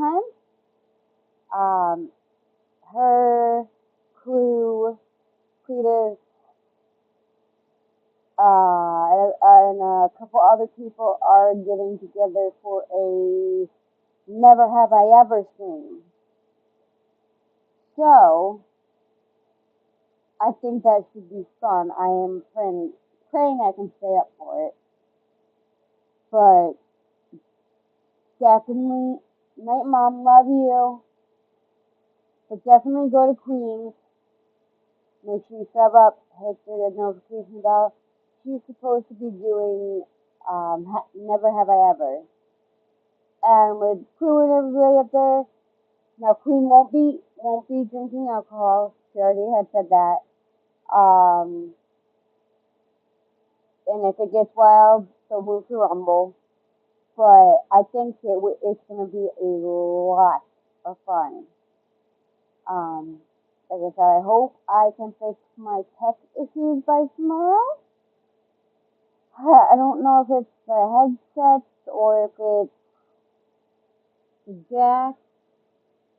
Time. Her crew, Cletus, and a couple other people are getting together for a Never Have I Ever stream. So, I think that should be fun. I am praying I can stay up for it. But definitely, Night Mom, love you. But definitely go to Queens. Make sure you sub up, hit the notification bell. She's supposed to be doing Never Have I Ever. And with Crew and everybody up there, now Queen won't be drinking alcohol. She already had said that. And if it gets wild, she'll move to Rumble. But I think it's going to be a lot of fun. Like I said, I hope I can fix my tech issues by tomorrow. I don't know if it's the headset or if it's the jack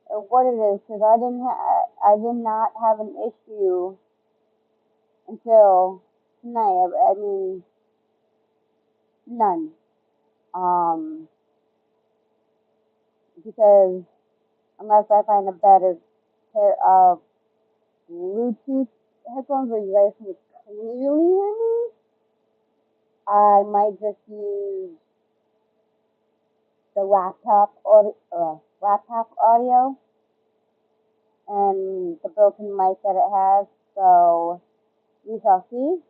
or what it is, because I did not have an issue until tonight. I mean, none. Because unless I find a better pair of Bluetooth headphones where you guys can clearly hear me, I might just use the laptop audio and the built-in mic that it has. So we shall see.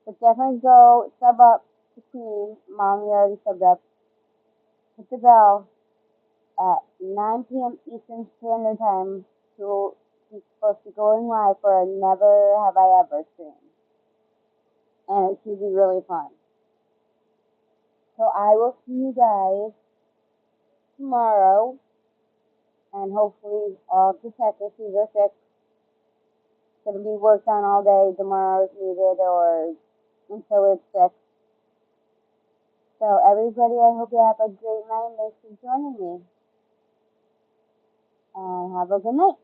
But definitely go sub up to Queen. Mommy already subbed up. Hit the bell at 9 p.m. Eastern Standard Time. She's supposed to be going live for a Never Have I Ever stream. And it should be really fun. So I will see you guys tomorrow. And hopefully all the tech issues are fixed. It's going to be worked on all day tomorrow if needed or until it's fixed. So everybody, I hope you have a great night. Thanks for joining me. And have a good night.